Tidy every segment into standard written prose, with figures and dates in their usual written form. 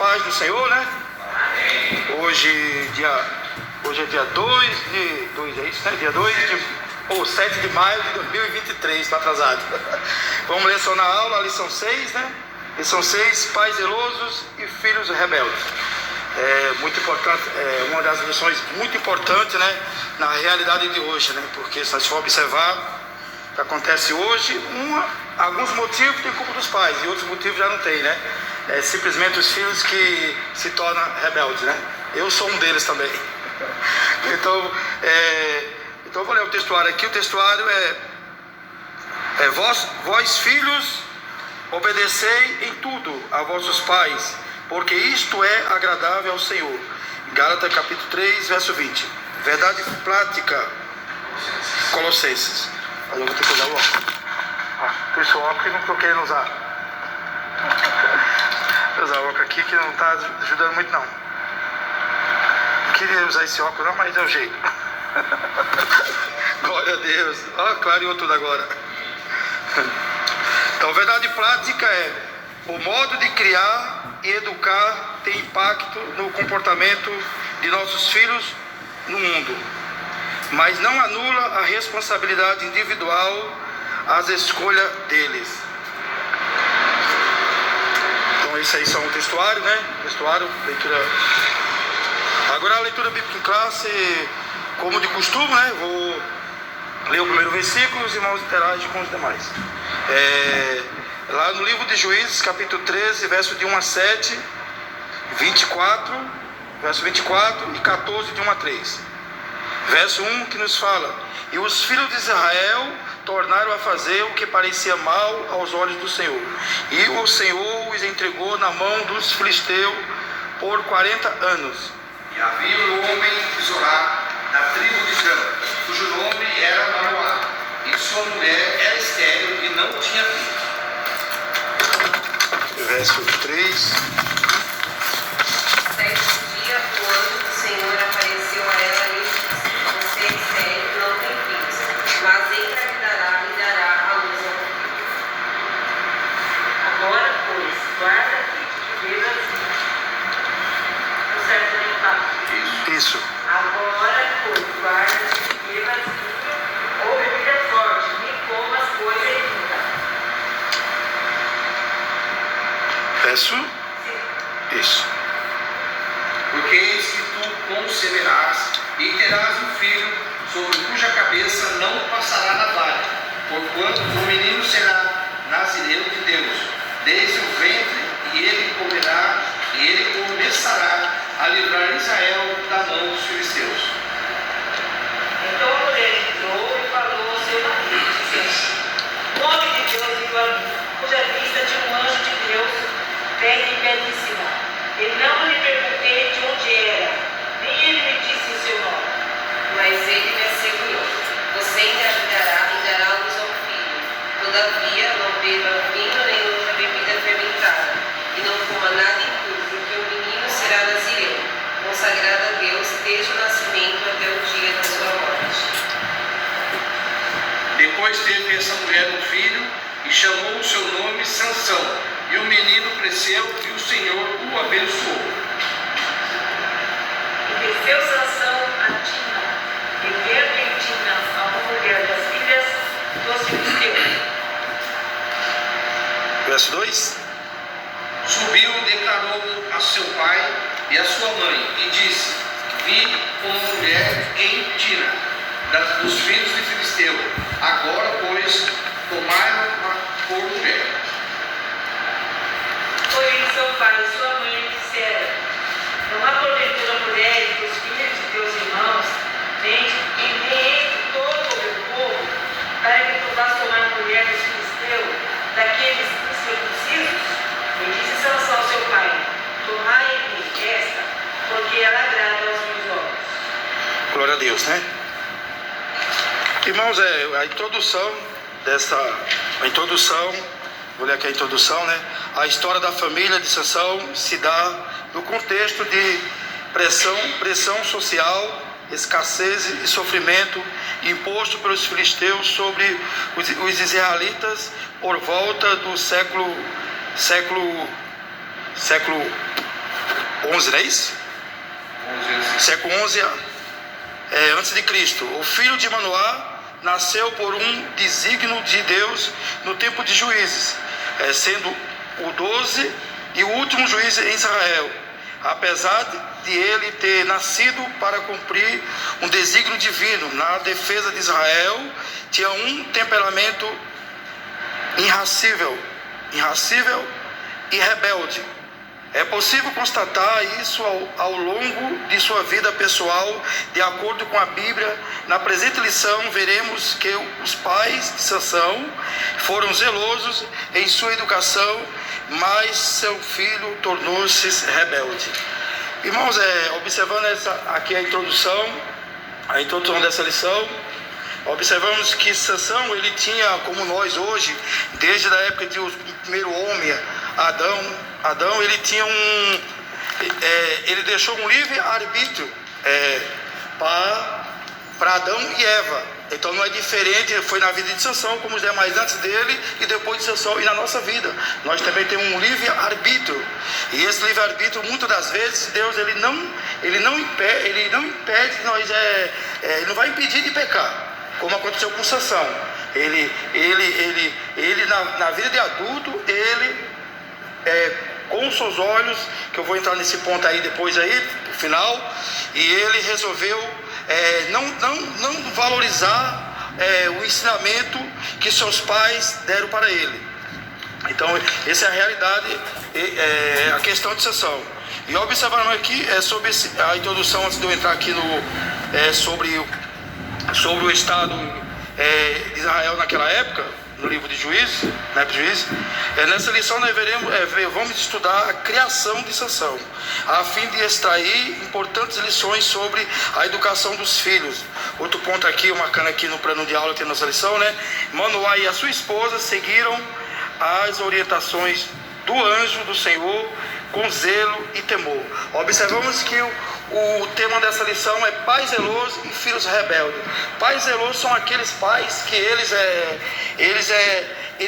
Paz do Senhor, né? Hoje é dia 2 é isso, né? Dia 7 de maio de 2023, estou atrasado. Vamos lecionar a aula, a lição 6, né? Lição 6, pais zelosos e filhos rebeldes. É muito importante, é uma das lições muito importantes, né? Na realidade de hoje, né? Porque se nós for observar o que acontece hoje, alguns motivos tem culpa dos pais e outros motivos já não tem, né? É simplesmente os filhos que se tornam rebeldes, né? Eu sou um deles também. Então eu vou ler o textuário aqui. O textuário é vós filhos, obedecei em tudo a vossos pais, porque isto é agradável ao Senhor. Gálatas capítulo 3, verso 20. Verdade prática, Colossenses. Aí eu vou ter que usar o óculos. Por isso o óculos eu não estou querendo usar. Vou usar o óculos aqui que não está ajudando muito não. Não queria usar esse óculos não, mas é o jeito. Glória a Deus. Clareou tudo agora. Então, verdade prática é: o modo de criar e educar tem impacto no comportamento de nossos filhos no mundo, mas não anula a responsabilidade individual às escolhas deles. Então, isso aí são o textuário, né? Textuário, leitura. Agora a leitura bíblica em classe, como de costume, né? Vou ler o primeiro versículo e os irmãos interagem com os demais. Lá no livro de Juízes, capítulo 13, verso de 1 a 7, 24, verso 24 e 14, de 1 a 3. Verso 1 que nos fala: e os filhos de Israel tornaram a fazer o que parecia mal aos olhos do Senhor, e o Senhor os entregou na mão dos filisteus por 40 anos. E havia um homem de Zorá, da tribo de Dan, cujo nome era Manoá, e sua mulher era estéril e não tinha filho. Verso 3. Certo dia, o anjo do Senhor apareceu a ela e disse: você é estéril e não tem filhos, mas engravidará e dará à luz a um filho. Agora, pois, guarda-te de viver assim. O certo não está. Isso. Agora, pois, guarda-te de viver assim, ou bebida forte, nem comas coisa errada. Verso. Isso. Porque eis que tu conceberás e terás um filho, sobre cuja cabeça não passará navalha, porquanto o menino será nazireu de Deus, desde o ventre, e ele começará a livrar Israel da mão dos filisteus. Então a mulher entrou e falou ao seu marido, dizendo: o nome de Deus viu a mim, cuja vista de um anjo de Deus vem e belíssima. E não lhe perguntei de onde era, nem ele me disse o seu nome. Mas ele me assegurou: você engravidará e dará à luz a um filho. Todavia, não beba vinho nem outra bebida fermentada, e não coma nada impuro, porque o menino será nazireu, consagrado a Deus desde o nascimento até o dia da sua morte. Depois teve essa mulher um filho, e chamou o seu nome Sansão. E o menino cresceu, e o Senhor o abençoou. E desceu Sansão a Tina, e vendo em Tina a uma mulher das filhas dos filisteus. Verso 2. Subiu e declarou a seu pai e a sua mãe, e disse: vi uma mulher em Tina, dos filhos de Filisteu. Agora, pois, tomai-a por mulher. Porém, seu pai e sua mãe disseram: não há porventura mulheres dos filhos de teus irmãos, nem entre todo o meu povo, para que tu vás tomar mulher dos filisteus, daqueles incircuncisos? E disse Sansão ao seu pai: tomai em mim esta, porque ela agrada aos meus olhos. Glória a Deus, né? Irmãos, a introdução, vou ler aqui a introdução, né? A história da família de Sansão se dá no contexto de pressão social, escassez e sofrimento imposto pelos filisteus sobre os israelitas por volta do século 11, não é isso? 11. Século 11 antes de Cristo. O filho de Manoá nasceu por um desígnio de Deus no tempo de juízes, sendo o 12 e o último juiz em Israel. Apesar de ele ter nascido para cumprir um desígnio divino na defesa de Israel, tinha um temperamento irracível e rebelde. É possível constatar isso ao longo de sua vida pessoal. De acordo com a Bíblia, na presente lição veremos que os pais de Sansão foram zelosos em sua educação, mas seu filho tornou-se rebelde. Irmãos, observando aqui a introdução dessa lição, observamos que Sansão, ele tinha, como nós hoje, desde a época do primeiro homem, Adão, ele tinha ele deixou um livre-arbítrio para Adão e Eva. Então não é diferente, foi na vida de Sansão como os demais antes dele e depois de Sansão, e na nossa vida nós também temos um livre-arbítrio. E esse livre-arbítrio, muitas das vezes, Deus ele não impede nós, ele não vai impedir de pecar, como aconteceu com Sansão. Ele na vida de adulto, ele com os seus olhos, que eu vou entrar nesse ponto aí depois aí, no final, e ele resolveu não valorizar o ensinamento que seus pais deram para ele. Então essa é a realidade, a questão de Sansão. E observando aqui sobre a introdução, antes de eu entrar aqui sobre o estado de Israel naquela época, no livro de Juízes, nessa lição nós vamos estudar a criação de Sansão, a fim de extrair importantes lições sobre a educação dos filhos. Outro ponto aqui, eu marcando aqui no plano de aula, tem nossa lição, Manoá e a sua esposa seguiram as orientações do anjo do Senhor com zelo e temor. Observamos que o tema dessa lição é pais zelosos e filhos rebeldes. Pais zelosos são aqueles pais que eles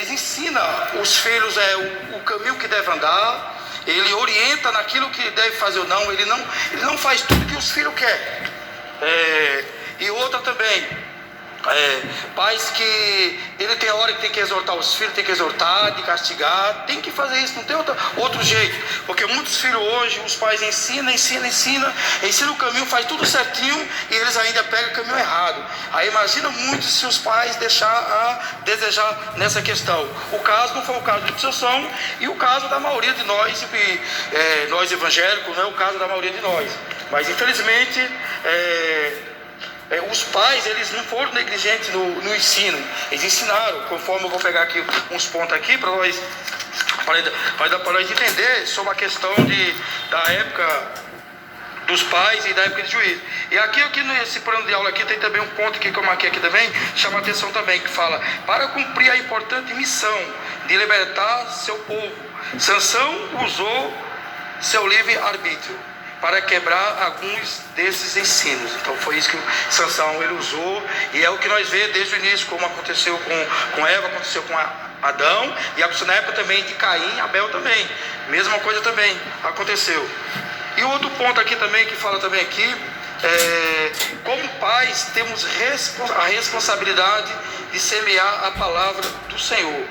ensinam os filhos o caminho que deve andar, ele orienta naquilo que deve fazer ou não, ele não faz tudo que os filhos querem. E outra também, pais que ele tem hora que tem que exortar os filhos, tem que exortar, de castigar, tem que fazer isso, não tem outro jeito, porque muitos filhos hoje, os pais ensinam o caminho, faz tudo certinho e eles ainda pegam o caminho errado. Aí imagina muito se os pais deixar a desejar nessa questão. O caso não foi o caso de Sansão e o caso da maioria de nós, nós evangélicos, não é o caso da maioria de nós, mas infelizmente os pais, eles não foram negligentes no ensino, eles ensinaram, conforme eu vou pegar aqui uns pontos aqui para nós entender sobre a questão da época dos pais e da época de juízo. E aqui nesse plano de aula aqui tem também um ponto que eu marquei aqui também, chama a atenção também, que fala: para cumprir a importante missão de libertar seu povo, Sansão usou seu livre-arbítrio para quebrar alguns desses ensinos. Então foi isso que Sansão ele usou, e é o que nós vemos desde o início, como aconteceu com Eva, aconteceu com Adão, e aconteceu na época também de Caim e Abel também, mesma coisa também aconteceu. E outro ponto aqui também, que fala também aqui, como pais temos a responsabilidade de semear a palavra do Senhor,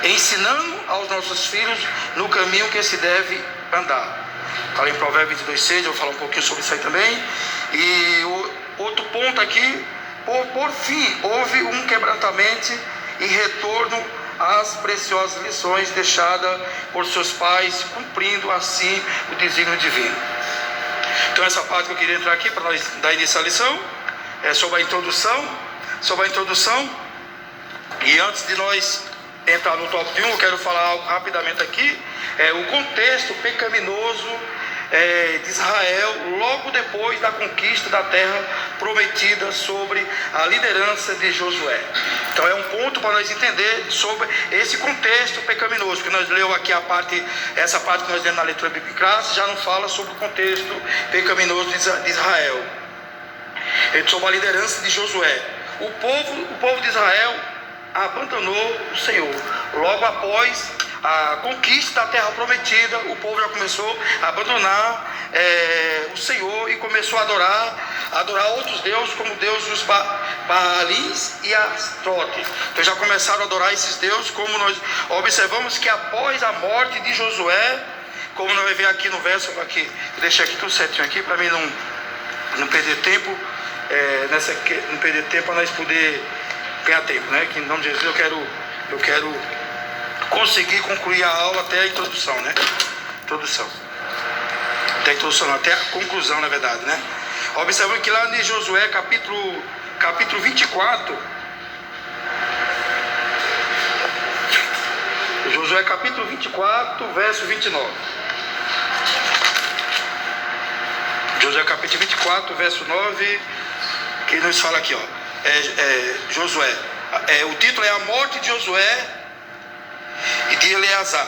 ensinando aos nossos filhos no caminho que se deve andar. Está em Provérbios 22:6, eu vou falar um pouquinho sobre isso aí também. E o outro ponto aqui, por fim, houve um quebrantamento e retorno às preciosas lições deixadas por seus pais, cumprindo assim o desígnio divino. Então essa parte que eu queria entrar aqui para nós dar início à lição é sobre a introdução. E antes de nós entrar no tópico de 1, eu quero falar algo rapidamente aqui, o contexto pecaminoso de Israel logo depois da conquista da terra prometida sobre a liderança de Josué. Então é um ponto para nós entender sobre esse contexto pecaminoso, que nós leu aqui essa parte que nós lemos na leitura bíblica, já não fala sobre o contexto pecaminoso de Israel, sobre a liderança de Josué. O povo de Israel abandonou o Senhor. Logo após a conquista da terra prometida, o povo já começou a abandonar o Senhor e começou a adorar outros deuses, como Deus dos Baalins e Astrote. Então já começaram a adorar esses deuses, como nós observamos que após a morte de Josué, como nós vai ver aqui no verso, aqui, deixa aqui tudo certinho aqui, para mim não perder tempo, não perder tempo para nós poder ganhar tempo, né? Que em nome de Jesus eu quero conseguir concluir a aula até a introdução, né? Até a introdução, até a conclusão, na verdade, né? Observando que lá em Josué, capítulo 24, Josué capítulo 24, verso 29. Josué capítulo 24, verso 9, que nos fala aqui, ó, Josué, o título é A Morte de Josué e de Eleazar.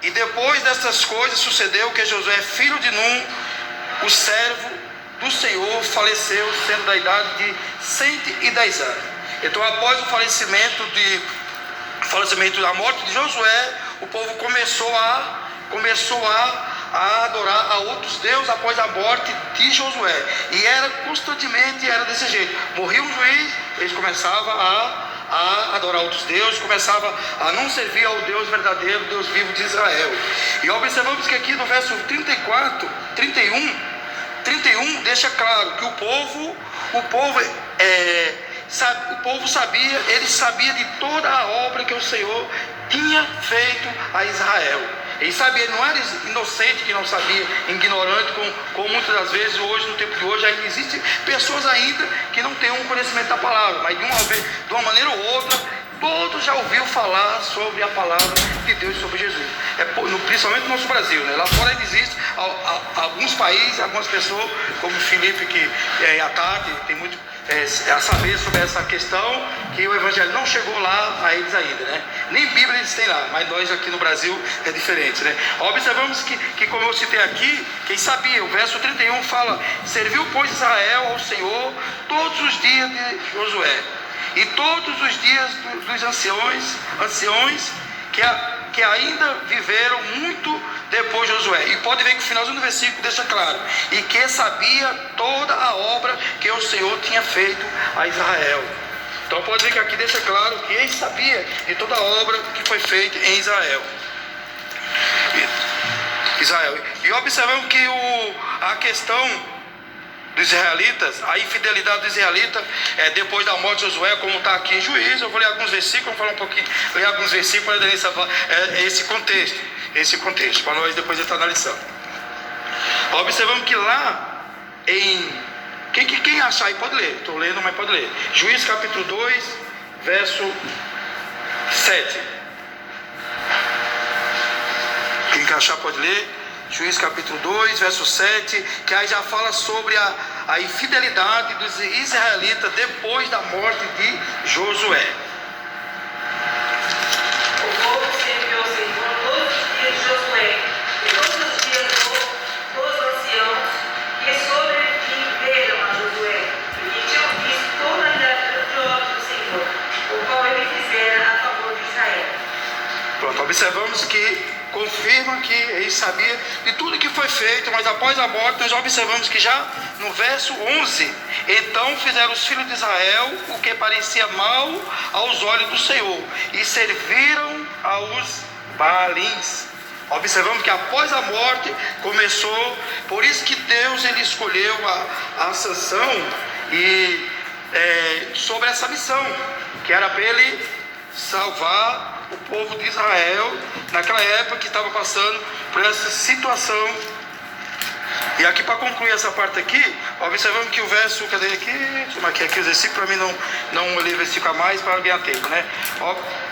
E depois dessas coisas sucedeu que Josué, filho de Num, o servo do Senhor, faleceu, sendo da idade de 110 anos. Então, após o falecimento da morte de Josué, o povo começou a adorar a outros deuses após a morte de Josué. E constantemente era desse jeito. Morria um juiz, eles começavam a adorar outros deuses, começava a não servir ao Deus verdadeiro, Deus vivo de Israel. E observamos que aqui no verso 31 deixa claro que o povo sabia, ele sabia de toda a obra que o Senhor tinha feito a Israel. Ele sabia, ele não era inocente que não sabia, ignorante, como muitas das vezes hoje, no tempo de hoje, ainda existem pessoas ainda que não têm um conhecimento da palavra, mas de uma maneira ou outra, todos já ouviram falar sobre a palavra de Deus, sobre Jesus. Principalmente no nosso Brasil, né? Lá fora existe alguns países, algumas pessoas, como Felipe e a Tati, tem muito a saber sobre essa questão, que o evangelho não chegou lá a eles ainda, né? Nem Bíblia eles têm lá, mas nós aqui no Brasil é diferente, né? Observamos que como eu citei aqui, quem sabia, o verso 31 fala: serviu, pois, Israel ao Senhor todos os dias de Josué e todos os dias dos anciões que ainda viveram muito depois de Josué. E pode ver que o finalzinho do versículo deixa claro: e que sabia toda a obra que o Senhor tinha feito a Israel. Então pode ver que aqui deixa claro que ele sabia de toda a obra que foi feita em Israel. E observamos que a questão dos israelitas, a infidelidade dos israelitas, depois da morte de Josué, como está aqui em Juízes, eu vou ler alguns versículos, vou falar um pouquinho, ler alguns versículos para esse contexto, para nós depois estar analisando. Observamos que lá quem achar aí pode ler, estou lendo, mas pode ler. Juízes capítulo 2, verso 7. Quem achar pode ler. Juízes capítulo 2, verso 7, que aí já fala sobre a infidelidade dos israelitas depois da morte de Josué. O povo serviu ao Senhor todos os dias de Josué, e todos os dias dos anciãos, que sobreviveram a Josué, e que tinham visto toda a grandiosa do Senhor, o qual ele fizera a favor de Israel. Pronto, observamos que confirma que ele sabia de tudo que foi feito, mas após a morte nós observamos que já no verso 11, então fizeram os filhos de Israel o que parecia mal aos olhos do Senhor, e serviram aos Baalins. Observamos que após a morte começou, por isso que Deus ele escolheu a Sansão sobre essa missão, que era para ele salvar o povo de Israel naquela época que estava passando por essa situação. E aqui, para concluir essa parte aqui, observamos que o verso, cadê aqui? Deixa eu marcar aqui os versículos para mim não ler versículo a mais para ganhar tempo, né?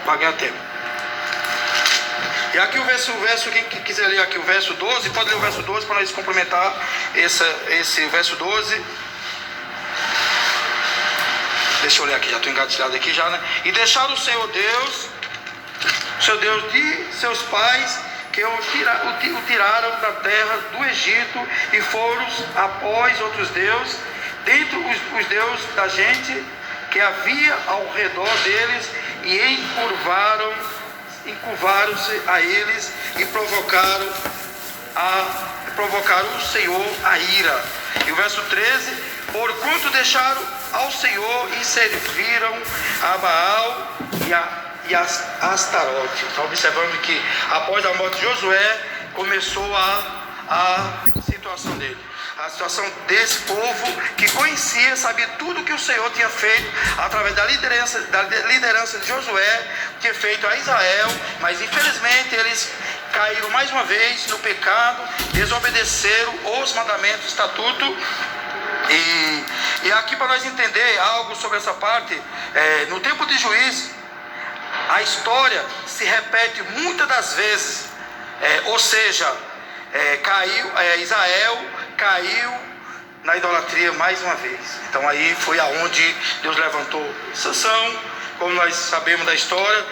Para ganhar tempo. E aqui o verso, quem quiser ler aqui o verso 12, pode ler o verso 12 para nós complementar esse verso 12. Deixa eu ler aqui, já estou engatilhado aqui já, né? E deixaram o Senhor Deus, seu Deus de seus pais, que o tiraram da terra do Egito, e foram após outros deuses, dentre os deuses da gente que havia ao redor deles, e encurvaram-se a eles, e provocaram provocar o Senhor a ira. E o verso 13: porquanto deixaram ao Senhor e serviram a Baal e a Astarote. Então observando que após a morte de Josué começou a situação dele. A situação desse povo que conhecia, sabia tudo que o Senhor tinha feito através da liderança de Josué, tinha feito a Israel, mas infelizmente eles caíram mais uma vez no pecado, desobedeceram os mandamentos, estatuto. E aqui para nós entender algo sobre essa parte, no tempo de Juízes, a história se repete muitas das vezes, ou seja, Israel caiu na idolatria mais uma vez. Então aí foi aonde Deus levantou Sansão, como nós sabemos da história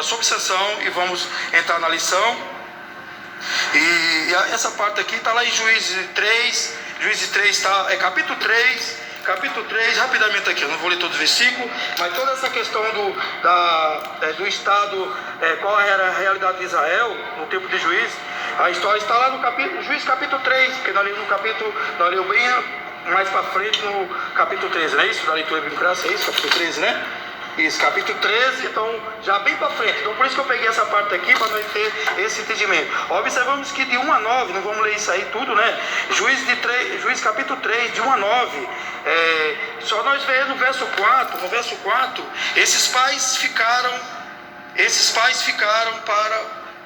sobre Sansão, e vamos entrar na lição. E essa parte aqui está lá em Juízes 3 está, capítulo 3, rapidamente aqui, eu não vou ler todos os versículos, mas toda essa questão do estado, qual era a realidade de Israel no tempo de Juízes, a história está lá no Juízes capítulo 3, porque nós lemos bem mais para frente no capítulo 13, não é isso? Da leitura bíblica, é isso? Capítulo 13, né? Isso, capítulo 13, então já bem para frente. Então por isso que eu peguei essa parte aqui, para nós ter esse entendimento. Observamos que de 1 a 9, não vamos ler isso aí tudo, né? Juízes capítulo 3, de 1 a 9, só nós vemos no verso 4, esses pais ficaram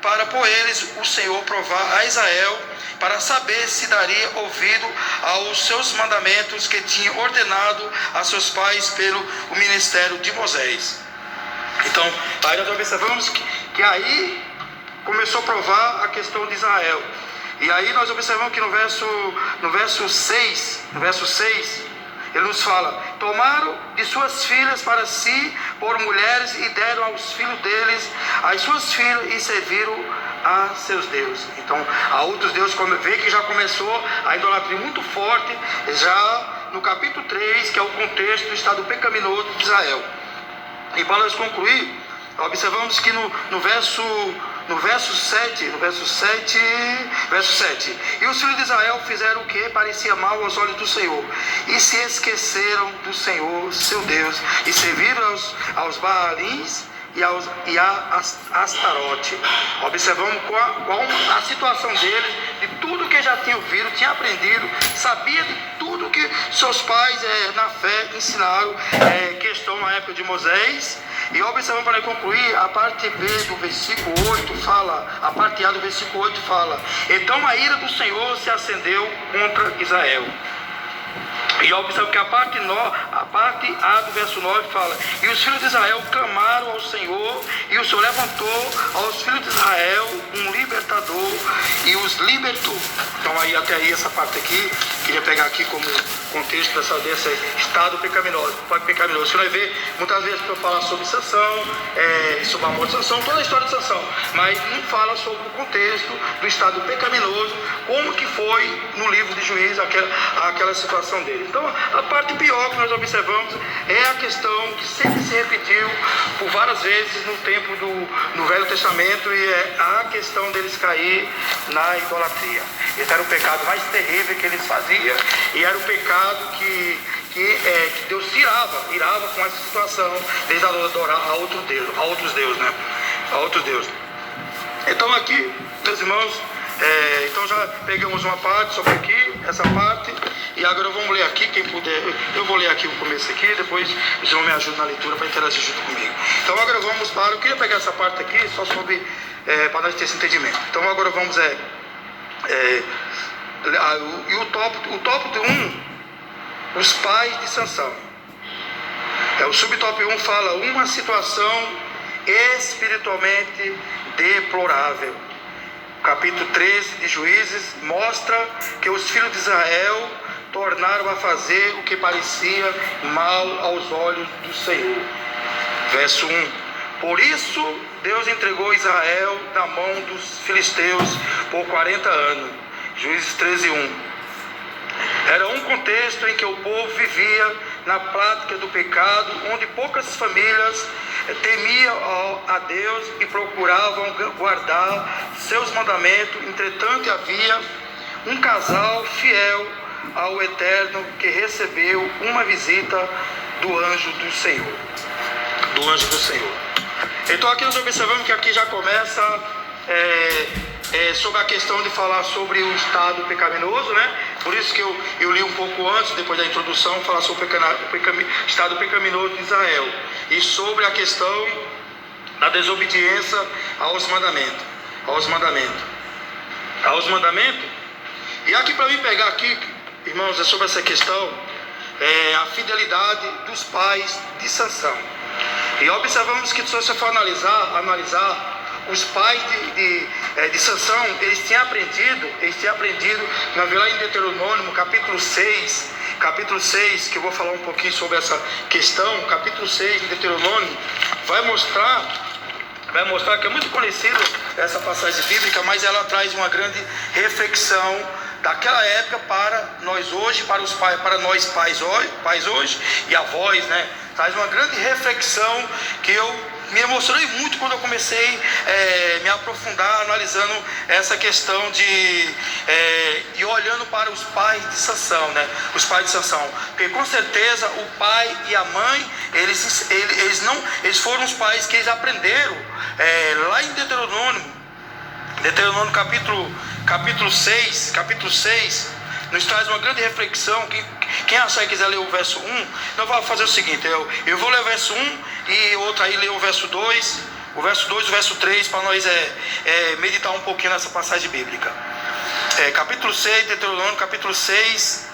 para por eles o Senhor provar a Israel, para saber se daria ouvido aos seus mandamentos que tinha ordenado a seus pais pelo ministério de Moisés. Então, aí nós observamos que aí começou a provar a questão de Israel. E aí nós observamos que no verso 6, ele nos fala: tomaram de suas filhas para si por mulheres e deram aos filhos deles as suas filhas e serviram a seus deuses. Então, a outros deuses, vê que já começou a idolatria muito forte, já no capítulo 3, que é o contexto do estado pecaminoso de Israel. E para nós concluir, observamos que no verso 7, e os filhos de Israel fizeram o que parecia mal aos olhos do Senhor, e se esqueceram do Senhor, seu Deus, e serviram aos Baalins e a Astarote. Observamos qual a situação deles, de tudo que já tinham ouvido, tinha aprendido, sabia de tudo que seus pais na fé ensinaram, questão na época de Moisés. E observamos, para concluir, a parte B do versículo 8 fala, a parte A do versículo 8 fala: então a ira do Senhor se acendeu contra Israel. E observa que a parte A do verso 9 fala: e os filhos de Israel clamaram ao Senhor, e o Senhor levantou aos filhos de Israel um libertador e os libertou. Então aí até aí essa parte aqui, queria pegar aqui como contexto desse estado pecaminoso. Você vai ver muitas vezes para falar sobre Sansão, sobre a morte de Sansão, toda a história de Sansão, mas não fala sobre o contexto do estado pecaminoso, como que foi no livro de Juízes aquela situação dele. Então a parte pior que nós observamos é a questão que sempre se repetiu por várias vezes no tempo do Velho Testamento, e é a questão deles cair na idolatria. Esse era o pecado mais terrível que eles faziam, e era o pecado que Deus irava com essa situação, deles adorar a outros deuses, né? A outros deuses. Então aqui, meus irmãos, então já pegamos uma parte sobre aqui, essa parte, e agora vamos ler aqui, quem puder, eu vou ler aqui o começo aqui, depois o senhor me ajuda na leitura para interagir junto comigo. Então agora vamos eu queria pegar essa parte aqui, só sobre, para nós ter esse entendimento. Então agora vamos, e o tópico 1, os pais de Sansão. O subtópico 1 fala: uma situação espiritualmente deplorável. Capítulo 13 de Juízes mostra que os filhos de Israel tornaram a fazer o que parecia mal aos olhos do Senhor. Verso 1: por isso Deus entregou Israel na mão dos filisteus por 40 anos. Juízes 13:1. Era um contexto em que o povo vivia na prática do pecado, onde poucas famílias temiam a Deus e procuravam guardar seus mandamentos. Entretanto, havia um casal fiel ao Eterno que recebeu uma visita do anjo do Senhor. Do anjo do Senhor. Então aqui nós observamos que aqui já começa sobre a questão de falar sobre o estado pecaminoso, né? Por isso que eu li um pouco antes, depois da introdução, falar sobre o estado pecaminoso de Israel e sobre a questão da desobediência aos mandamentos. E aqui para mim pegar aqui, irmãos, é sobre essa questão, a fidelidade dos pais de Sansão. E observamos que se você for analisar os pais de Sansão, eles tinham aprendido, nós vemos lá em Deuteronômio, capítulo 6, que eu vou falar um pouquinho sobre essa questão, capítulo 6 de Deuteronômio, vai mostrar que é muito conhecida essa passagem bíblica, mas ela traz uma grande reflexão daquela época para nós hoje, para nós pais hoje e avós, né? Traz uma grande reflexão que eu me emocionei muito quando eu comecei a me aprofundar analisando essa questão e olhando para os pais de Sansão, né? Os pais de Sansão, porque com certeza o pai e a mãe, eles foram os pais que eles aprenderam lá em Deuteronômio capítulo 6, nos traz uma grande reflexão. Quem achar e quiser ler o verso 1, então vou fazer o seguinte, eu vou ler o verso 1 e outro aí ler o verso 2, o verso 3, para nós meditar um pouquinho nessa passagem bíblica. Capítulo 6, Deuteronômio, capítulo 6,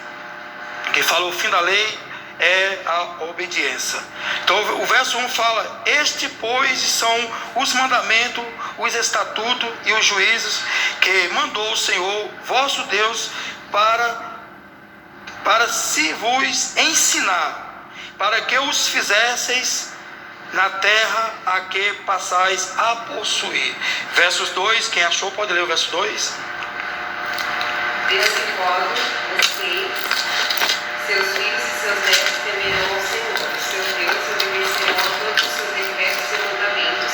que fala o fim da lei é a obediência. Então o verso 1 fala: este pois são os mandamentos, os estatutos e os juízos que mandou o Senhor vosso Deus para se vos ensinar, para que os fizesseis na terra a que passais a possuir. Versos 2, quem achou pode ler o verso 2. Desse modo, vocês, seus filhos e seus netos temerão ao Senhor, seu Deus, e obedecerão a todos os seus decretos e mandamentos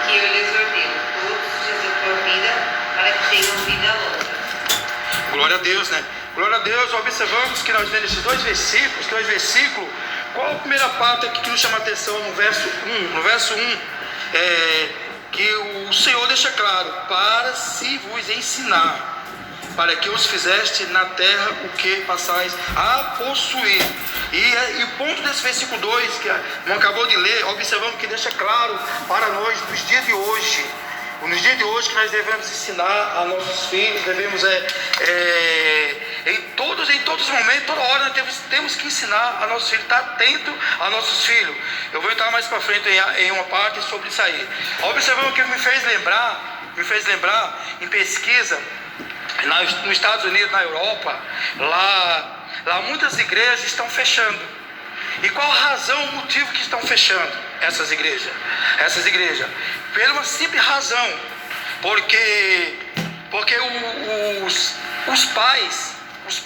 que eu lhes ordeno, todos os dias da tua vida, para que tenham vida longa. Glória a Deus, né? Glória a Deus. Observamos que nós vemos esses dois versículos. Qual a primeira parte que nos chama a atenção no verso 1? No verso 1, que o Senhor deixa claro: para se vos ensinar, para que os fizeste na terra o que passais a possuir. E o ponto desse versículo 2, que a irmã acabou de ler, observamos que deixa claro para nós, nos dias de hoje, que nós devemos ensinar a nossos filhos, devemos em todos os momentos, toda hora, nós temos que ensinar a nossos filhos, estar atento a nossos filhos. Eu vou entrar mais para frente em uma parte sobre isso aí. Observamos que me fez lembrar em pesquisa, nos Estados Unidos, na Europa, lá muitas igrejas estão fechando. E qual a razão, o motivo que estão fechando essas igrejas? Pela uma simples razão, porque os pais, os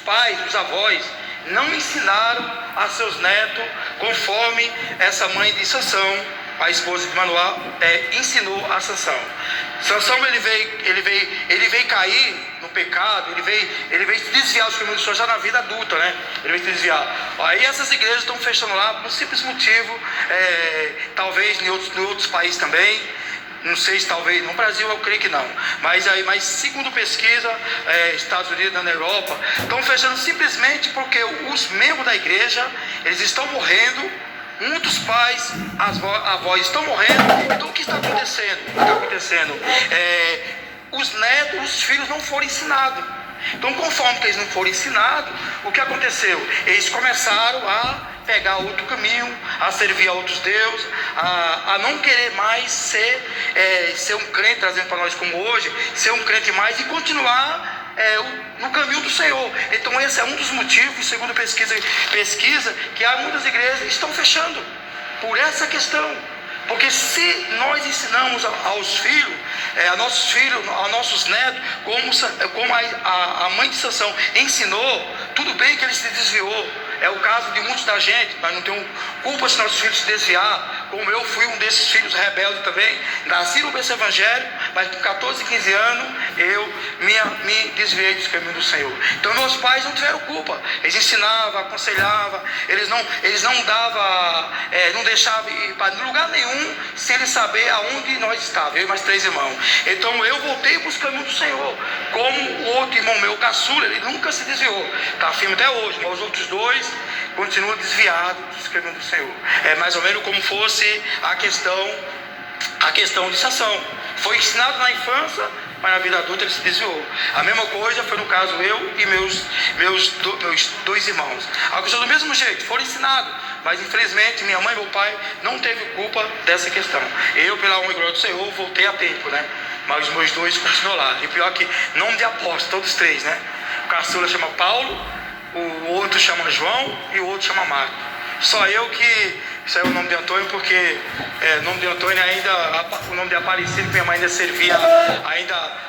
avós, não ensinaram a seus netos conforme essa mãe de Sansão, a esposa de Manoá, ensinou a Sansão. Sansão ele veio cair no pecado, ele veio se desviar dos caminhos do Senhor já na vida adulta, né? Ele veio se desviar. Aí essas igrejas estão fechando lá por um simples motivo, talvez em outros países também. Não sei se talvez no Brasil, eu creio que não. Mas segundo pesquisa, Estados Unidos, na Europa, estão fechando simplesmente porque os membros da igreja, eles estão morrendo. Muitos pais, avós estão morrendo. Então o que está acontecendo? Os netos, os filhos não foram ensinados. Então, conforme que eles não foram ensinados, o que aconteceu? Eles começaram a pegar outro caminho, a servir a outros deuses, a não querer mais ser um crente, trazendo para nós como hoje, ser um crente mais e continuar no caminho do Senhor. Então esse é um dos motivos, segundo pesquisa, que há muitas igrejas que estão fechando por essa questão. Porque se nós ensinamos aos filhos, a nossos netos, como a mãe de Sansão ensinou, tudo bem que ele se desviou. É o caso de muitos da gente. Nós não temos culpa se nossos filhos se desviar. como eu fui um desses filhos rebeldes também, nasci no berço evangélico, mas com 14, 15 anos, eu me desviei dos caminhos do Senhor. Então meus pais não tiveram culpa, eles ensinavam, aconselhavam, eles não davam, não deixavam ir para lugar nenhum, sem eles saber aonde nós estávamos, eu e mais 3 irmãos. Então eu voltei para os caminhos do Senhor, como o outro irmão meu, o caçula, ele nunca se desviou, está firme até hoje, mas os outros 2 continuam desviados dos caminhos do Senhor. É mais ou menos como fosse a questão de Sansão. Foi ensinado na infância, mas na vida adulta ele se desviou. A mesma coisa foi no caso eu e meus 2 irmãos. Aconteceu do mesmo jeito, foram ensinados, mas infelizmente minha mãe e meu pai não teve culpa dessa questão. Eu, pela honra e glória do Senhor, voltei a tempo, né? Mas os meus 2 continuam lá. E pior que nome de apóstolo, todos 3, né? O caçula chama Paulo, o outro chama João e o outro chama Marco. Só eu que saiu o nome de Antônio, porque o nome de Antônio ainda, o nome de Aparecido, minha mãe ainda servia,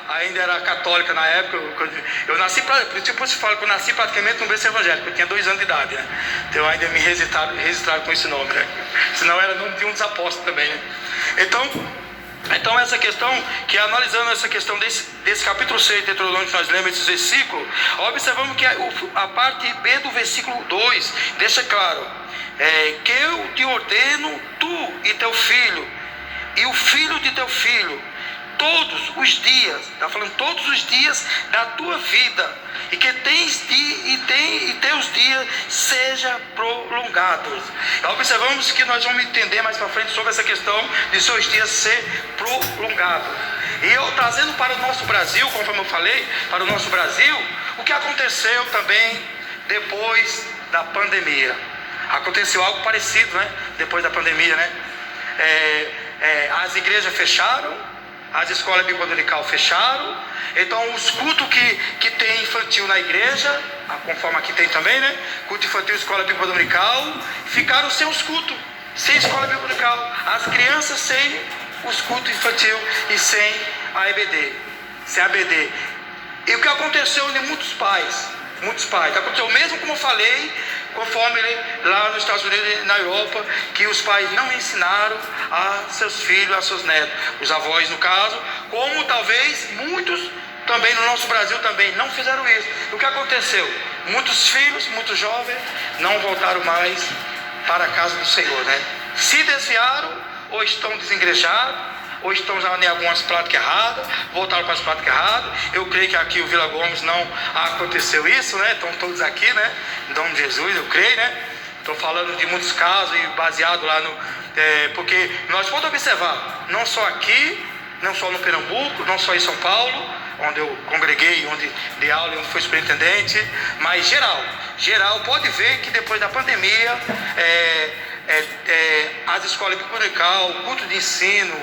ainda era católica na época. Eu nasci, depois eu falo que eu nasci praticamente no berço evangélico, eu tinha 2 anos de idade, né? Então ainda me registraram com esse nome, né? Senão era nome de um dos apóstolos também, né? Então essa questão, que analisando essa questão desse capítulo 6 de Deuteronômio, que nós lemos esses versículos, observamos que a parte B do versículo 2 deixa claro, que eu te ordeno, tu e teu filho, e o filho de teu filho, todos os dias, está falando todos os dias da tua vida, e que teus dias sejam prolongados. Observamos que nós vamos entender mais para frente sobre essa questão de seus dias ser prolongados. E eu trazendo para o nosso Brasil, conforme eu falei, para o nosso Brasil, o que aconteceu também depois da pandemia. Aconteceu algo parecido, né? Depois da pandemia, né? As igrejas fecharam, as escolas bíblicas dominical fecharam. Então os cultos que tem infantil na igreja, conforme aqui tem também, né? Culto infantil, escola bíblica dominical, ficaram sem os cultos, sem escola bíblica dominical. As crianças sem os cultos infantil e sem a EBD, sem a ABD. E o que aconteceu em muitos pais, aconteceu mesmo como eu falei, conforme lá nos Estados Unidos e na Europa, que os pais não ensinaram a seus filhos, a seus netos, os avós no caso, como talvez muitos também no nosso Brasil também não fizeram isso. O que aconteceu? Muitos filhos, muitos jovens, não voltaram mais para a casa do Senhor, né? Se desviaram, ou estão desigrejados, ou estão já em algumas práticas erradas, voltaram para as práticas erradas. Eu creio que aqui o Vila Gomes não aconteceu isso, né? Estão todos aqui, né? Em nome de Jesus, eu creio, né? Estou falando de muitos casos e baseado lá no... porque nós podemos observar, não só aqui, não só no Pernambuco, não só em São Paulo, onde eu congreguei, onde dei aula e onde fui superintendente, mas geral pode ver que depois da pandemia, as escolas bíblicas dominical, o culto de ensino,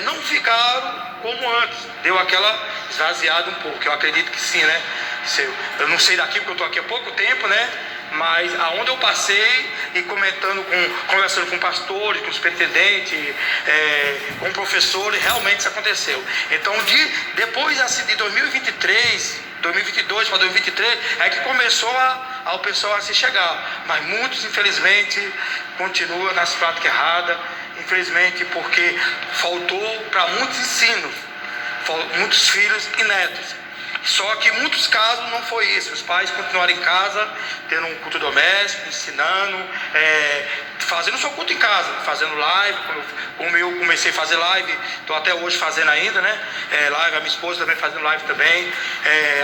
não ficaram como antes, deu aquela esvaziada um pouco. Eu acredito que sim, né? Eu não sei daqui porque eu estou aqui há pouco tempo, né? Mas aonde eu passei e conversando com pastores, com superintendentes, com professores, realmente isso aconteceu. Então depois assim, de 2022 para 2023 é que começou o pessoal a se chegar, mas muitos infelizmente continuam nas práticas erradas, infelizmente, porque faltou para muitos ensinos, muitos filhos e netos. Só que em muitos casos não foi isso. Os pais continuaram em casa, tendo um culto doméstico, ensinando, fazendo seu culto em casa, fazendo live, como eu comecei a fazer live, estou até hoje fazendo ainda, né? Live, a minha esposa também fazendo live também,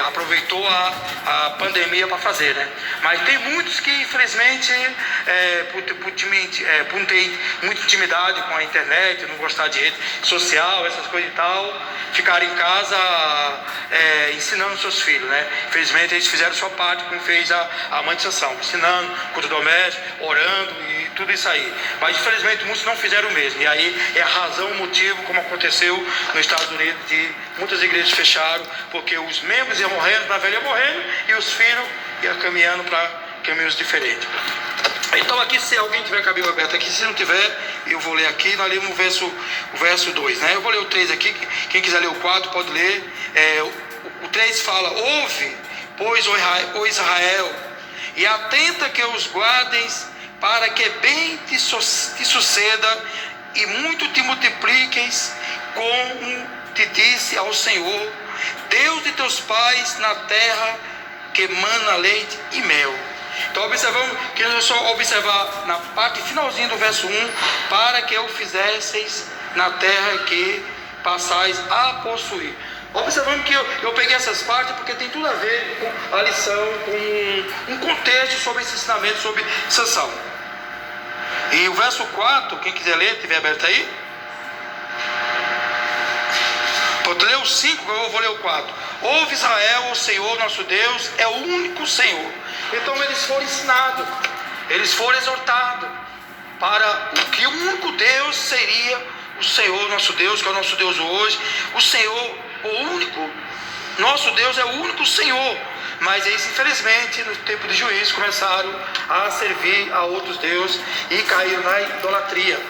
aproveitou a pandemia para fazer, né? Mas tem muitos que infelizmente, por não ter muita intimidade com a internet, não gostar de rede social, essas coisas e tal, ficaram em casa ensinando seus filhos, né? Infelizmente eles fizeram sua parte, como fez a mãe de Sansão, ensinando, culto doméstico, orando e tudo isso aí. Mas infelizmente muitos não fizeram o mesmo. E aí é a razão, o motivo, como aconteceu nos Estados Unidos, de muitas igrejas fecharam, porque os membros iam morrendo, para a velha ia morrendo, e os filhos iam caminhando para caminhos diferentes. Então aqui, se alguém tiver com a Bíblia aberta aqui, se não tiver, eu vou ler aqui. Nós lemos o verso 2, né? Eu vou ler o 3 aqui, quem quiser ler o 4 pode ler. O 3 fala: ouve, pois, ó Israel, e atenta que os guardes para que bem te suceda e muito te multipliques, como te disse ao Senhor, Deus de teus pais, na terra que mana leite e mel. Então observamos, queremos só observar na parte finalzinha do verso 1, para que o fizesseis na terra que passais a possuir. Observamos que eu peguei essas partes porque tem tudo a ver com a lição, com um contexto sobre esse ensinamento sobre Sansão. E o verso 4, quem quiser ler, tiver aberto aí. Pode ler o 5, eu vou ler o 4. Ouve Israel, o Senhor nosso Deus é o único Senhor. Então eles foram ensinados, eles foram exortados para o que o único Deus seria o Senhor nosso Deus, que é o nosso Deus hoje. O Senhor, o único, nosso Deus é o único Senhor. Mas eles, infelizmente, no tempo de juízo, começaram a servir a outros deuses e caíram na idolatria.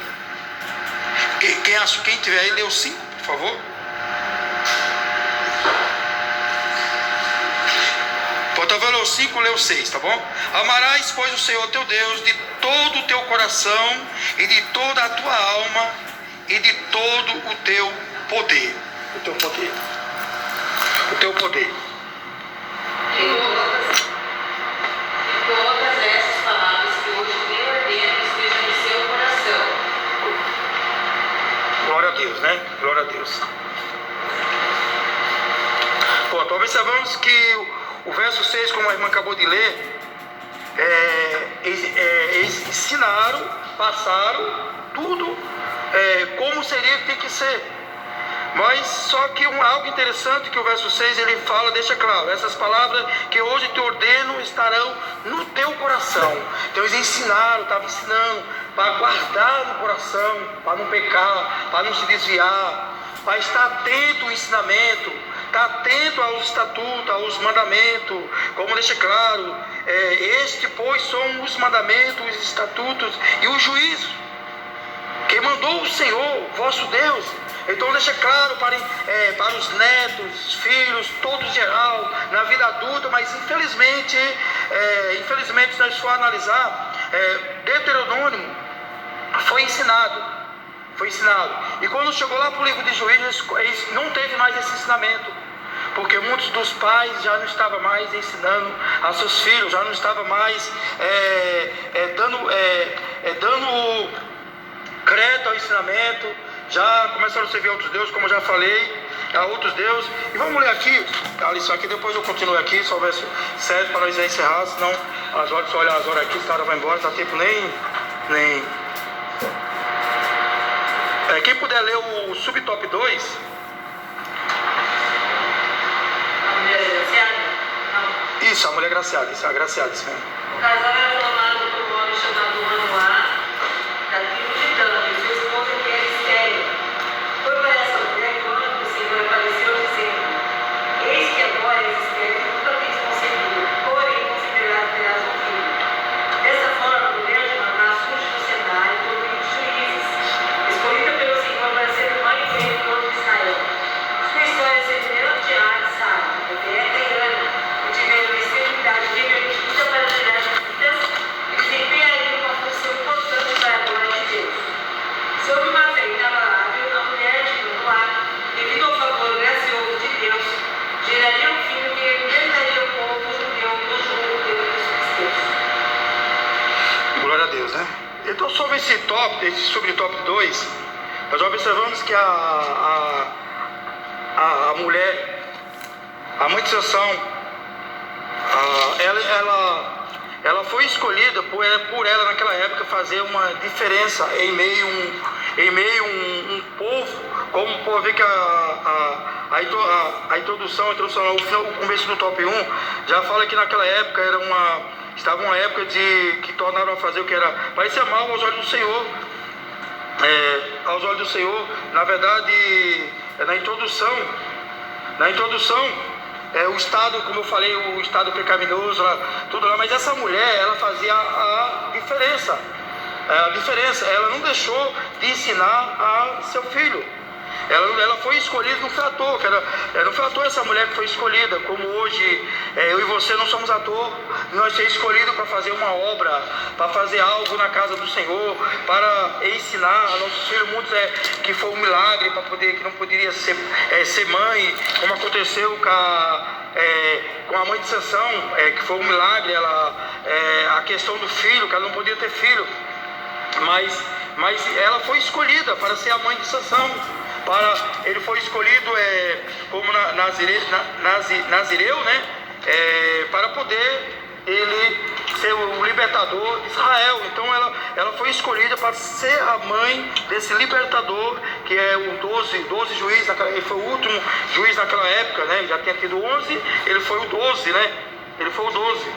Quem tiver aí, lê o 5, por favor. Portanto, lê o 5, lê o 6, tá bom? Amarás, pois, o Senhor teu Deus de todo o teu coração e de toda a tua alma e de todo o teu poder. O teu poder. O teu poder. E todas essas palavras que hoje lhe ordeno estejam no seu coração. Glória a Deus, né? Glória a Deus. Bom, então observamos que o verso 6, como a irmã acabou de ler, eles ensinaram, passaram tudo como seria que tem que ser. Mas só que algo interessante que o verso 6 ele fala, deixa claro, essas palavras que hoje te ordeno estarão no teu coração. Então eles ensinaram, estavam ensinando para guardar no coração, para não pecar, para não se desviar, para estar atento ao ensinamento, estar atento aos estatutos, aos mandamentos, como deixa claro, este pois são os mandamentos, os estatutos e o juízo que mandou o Senhor, vosso Deus. Então deixa claro para os netos, filhos, todos em geral, na vida adulta, mas infelizmente, se nós for analisar, Deuteronômio foi ensinado. E quando chegou lá para o livro de Juízes, eles não teve mais esse ensinamento. Porque muitos dos pais já não estavam mais ensinando a seus filhos, já não estavam mais dando crédito ao ensinamento, já começaram a servir a outros deuses, como eu já falei, a outros deuses. E vamos ler aqui a lição aqui, depois eu continuo aqui, só o verso 7 para nós encerrar, senão as horas, se olhar as horas aqui, os caras vão embora, não dá tempo nem... Quem puder ler o subtop 2. A mulher agraciada? Não. Isso, a mulher agraciada, isso é agraciada, isso mesmo. O casal era formado por um homem chamado Manoá, da tribo de Dan, e sua esposa que era estéril. Foi para essa mulher quando o Senhor apareceu dizendo: eis que agora és estéril, nunca tens concebido, porém considerado terás um filho. Dessa forma, a mulher de Maná surge no cenário por meio de juízes, escolhida pelo Senhor para ser mãe e rei de todo Israel. Sua história é semelhante à de Sara, Rebeca e Ana, que tiveram uma esterilidade revertida para gerar vidas e desempenhariam uma função importante para a glória de Deus. Sob uma fé inabalável, a mulher de Manoá, devido ao favor gracioso de Deus, geraria um filho que libertaria o povo judeu do jugo dos filisteus. Glória a Deus, né? Então sobre esse subtop 2, nós já observamos que a mulher, a mãe de Sansão, ela foi escolhida por ela naquela época fazer uma diferença em meio um povo, como pode ver que a introdução, o começo do top 1 já fala que naquela época estava uma época que tornaram a fazer o que era parecia mal aos olhos do Senhor. Aos olhos do Senhor, na verdade, na introdução, o estado, como eu falei, o estado pecaminoso, tudo lá, mas essa mulher, ela fazia a diferença, ela não deixou de ensinar a seu filho. Ela foi escolhida, não foi à toa, não foi à toa essa mulher que foi escolhida, como hoje eu e você não somos à toa, nós somos escolhidos para fazer uma obra, para fazer algo na casa do Senhor, para ensinar a nossos filhos. Muitos que foi um milagre, para poder, que não poderia ser mãe, como aconteceu com a mãe de Sansão, que foi um milagre, a questão do filho, que ela não podia ter filho, mas ela foi escolhida para ser a mãe de Sansão. Ele foi escolhido como Nazireu, né? Para poder ele ser o libertador de Israel. Então ela foi escolhida para ser a mãe desse libertador, que é o 12 juiz. Ele foi o último juiz naquela época, né? Já tinha tido 11, ele foi o 12, né? Ele foi o 12.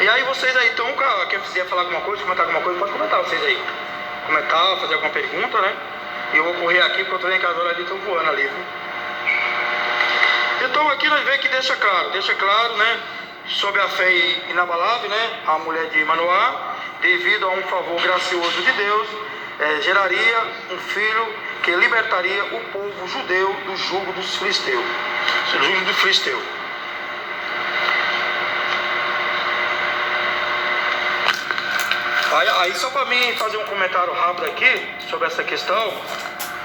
E aí vocês aí, então, quem quiser falar alguma coisa, comentar alguma coisa, pode comentar vocês aí. Comentar, fazer alguma pergunta, né? E eu vou correr aqui, porque eu estou em casa ali, estou voando ali, viu? Então aqui nós vemos que deixa claro, né? Sobre a fé inabalável, né? A mulher de Manoá, devido a um favor gracioso de Deus, geraria um filho que libertaria o povo judeu do jugo dos filisteus. Do jugo do filisteu. Aí só para mim fazer um comentário rápido aqui sobre essa questão,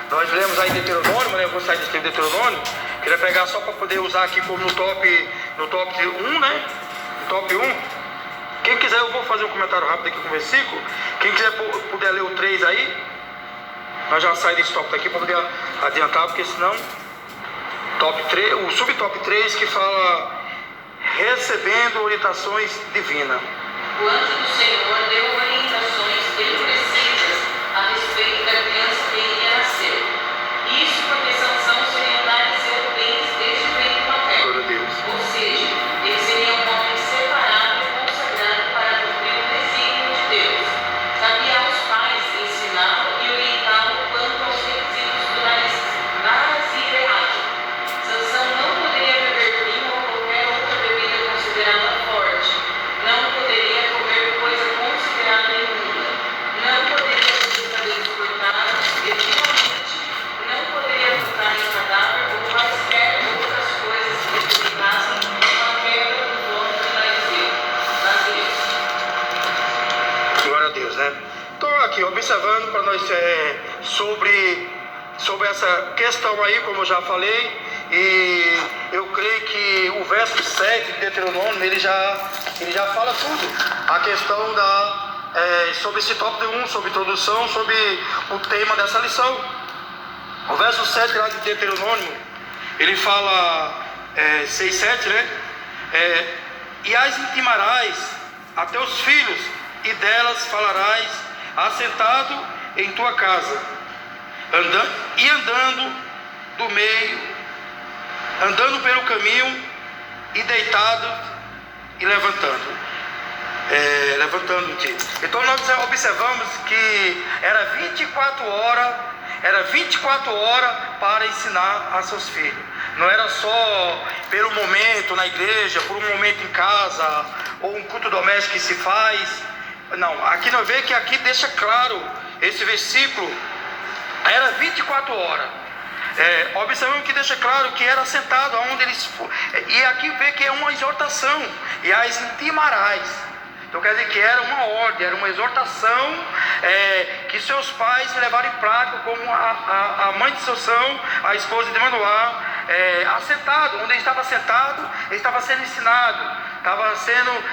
nós lemos aí Deuteronômio, né? Eu vou sair desse livro de Deuteronômio, queria pegar só para poder usar aqui como no top 1, né? No top 1. Quem quiser, eu vou fazer um comentário rápido aqui com o versículo. Quem quiser puder ler o 3 aí, nós já saímos desse top daqui para poder adiantar, porque senão top 3, o subtop 3 que fala recebendo orientações divinas. O anjo do Senhor deu orientações bem precisas a respeito da criança que iria nascer. Isso porque Sansão seria um nazireu desde o ventre materno. Ou seja, ele seria um homem separado e consagrado para cumprir o desígnio de Deus. Cabia aos pais ensiná-lo e orientá-lo quanto aos requisitos do nazireado. Sansão não poderia beber vinho ou qualquer outra bebida considerada forte. Não poderia comer coisa considerada imunda. Não poderia fazer cabelos cortados e, finalmente, não poderia tocar em cadáver ou quaisquer outras coisas que determinassem uma quebra do dono do nazireu. Glória a Deus, né? Então aqui, observando para nós sobre essa questão aí, como eu já falei, e eu creio que o verso 7 de Deuteronômio, ele já fala tudo. A questão sobre esse tópico 1, sobre introdução, sobre o tema dessa lição. O verso 7 lá de Deuteronômio, ele fala 6, 7, né? E as intimarás a teus filhos, e delas falarás assentado em tua casa, andando pelo caminho, e deitado e levantando-te. Então nós observamos que era 24 horas para ensinar a seus filhos. Não era só pelo momento na igreja, por um momento em casa, ou um culto doméstico que se faz. Não, aqui nós vemos que aqui deixa claro, esse versículo, era 24 horas. Observamos que deixa claro que era sentado aonde eles foram. E aqui vê que é uma exortação. E as intimarás. Então quer dizer que era uma ordem, era uma exortação que seus pais levaram em prática, como a mãe de Sansão, a esposa de Manoá, assentado, onde ele estava sentado, ele estava sendo ensinado, estava sendo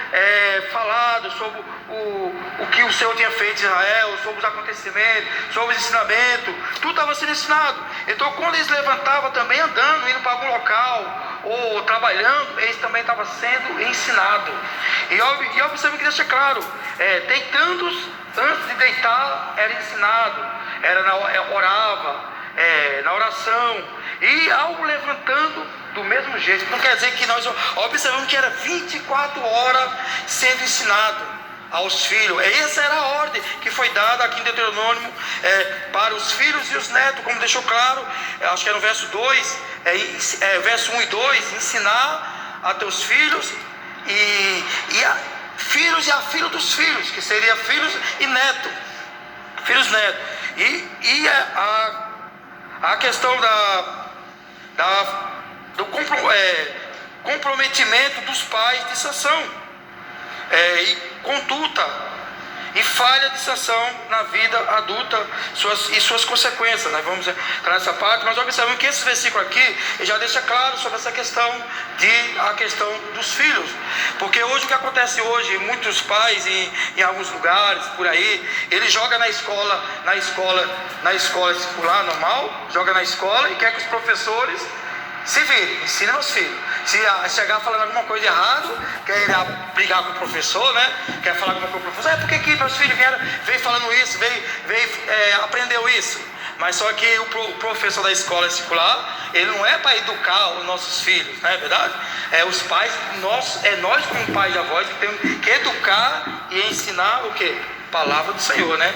falado sobre o que o Senhor tinha feito em Israel, sobre os acontecimentos, sobre os ensinamentos, tudo estava sendo ensinado. Então quando eles levantavam também andando, indo para algum local, ou trabalhando, eles também estavam sendo ensinados. E observe que deixa claro, deitando antes de deitar, era ensinado, orava, na oração, e ao levantando, do mesmo jeito. Não quer dizer que nós observamos que era 24 horas sendo ensinado aos filhos. Essa era a ordem que foi dada aqui em Deuteronômio para os filhos e os netos, como deixou claro, acho que é no verso 2, verso 1 e 2, ensinar a teus filhos filhos e a filha dos filhos, que seria filhos e netos, filhos netos, e a questão do comprometimento dos pais de Sansão, e conduta e falha de Sansão na vida adulta e suas consequências. Nós vamos entrar nessa parte, mas observamos que esse versículo aqui já deixa claro sobre essa questão a questão dos filhos, porque hoje o que acontece hoje, muitos pais em alguns lugares por aí, ele joga na escola circular normal, joga na escola e quer que os professores se virem, ensinem os filhos. Se chegar falando alguma coisa errada, quer brigar com o professor, né? Quer falar alguma coisa com o professor, por que meus filhos veio falando isso, aprendeu isso? Mas só que o professor da escola circular, ele não é para educar os nossos filhos, não é verdade? Os pais, nós como pais e avós, que temos que educar e ensinar o quê? Palavra do Senhor, né?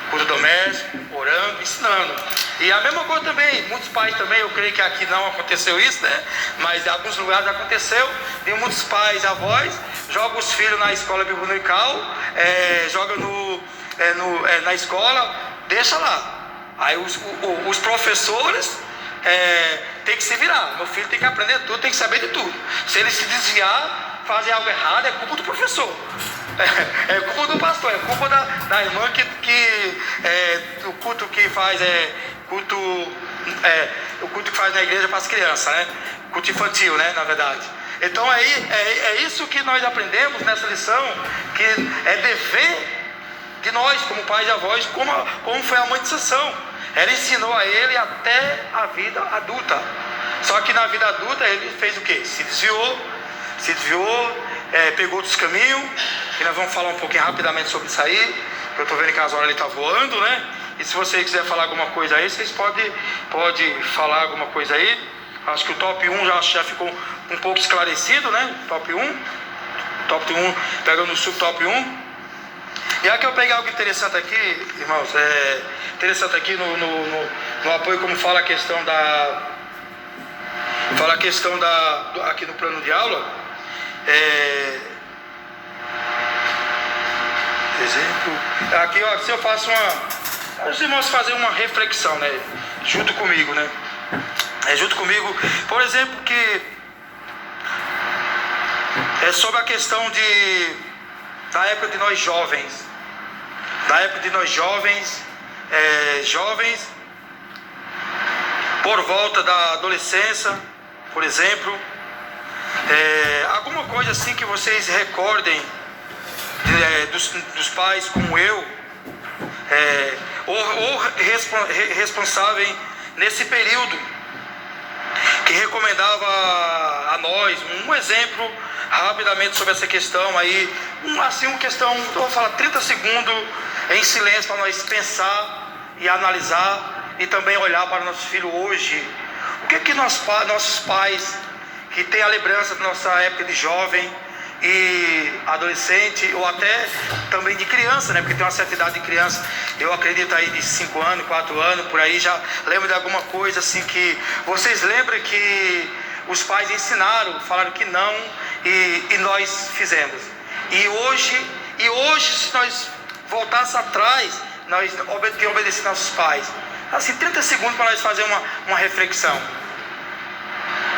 Culto doméstico, orando, ensinando. E a mesma coisa também, muitos pais também, eu creio que aqui não aconteceu isso, né? Mas em alguns lugares aconteceu, de muitos pais e avós jogam os filhos na escola biblical, joga na escola, deixa lá. Aí os professores tem que se virar. Meu filho tem que aprender tudo, tem que saber de tudo. Se ele se desviar, fazer algo errado, é culpa do professor. É culpa do pastor, é culpa da irmã o culto que faz o culto que faz na igreja para as crianças, né? Culto infantil, né? Na verdade. Então é isso que nós aprendemos nessa lição, que é dever de nós como pais e avós, como foi a mãe de Sansão. Ela ensinou a ele até a vida adulta. Só que na vida adulta ele fez o quê? Se desviou, pegou outros caminhos, e nós vamos falar um pouquinho rapidamente sobre isso aí, porque eu estou vendo que as horas ele está voando, né? E se você quiser falar alguma coisa aí, vocês podem falar alguma coisa aí. Acho que o top 1 já ficou um pouco esclarecido, né? Top 1, pegando o subtop 1. E aqui eu peguei algo interessante aqui, irmãos, interessante aqui no apoio, como fala a questão aqui no plano de aula, exemplo, aqui ó, se eu faço os irmãos fazem uma reflexão, né, junto comigo, né, junto comigo, por exemplo, que sobre a questão da época de nós jovens, jovens por volta da adolescência, por exemplo, alguma coisa assim que vocês recordem dos pais como eu, ou responsável nesse período, que recomendava a nós um exemplo rapidamente sobre essa questão aí, uma questão, eu vou falar 30 segundos em silêncio para nós pensar e analisar e também olhar para nossos filhos hoje. O que nossos pais, que têm a lembrança da nossa época de jovem e adolescente, ou até também de criança, né? Porque tem uma certa idade de criança, eu acredito aí de 5 anos, 4 anos, por aí, já lembro de alguma coisa assim que vocês lembram que os pais ensinaram, falaram que não, e nós fizemos. E hoje, se nós voltasse atrás, nós obedecemos nossos pais. Assim, 30 segundos para nós fazer uma reflexão.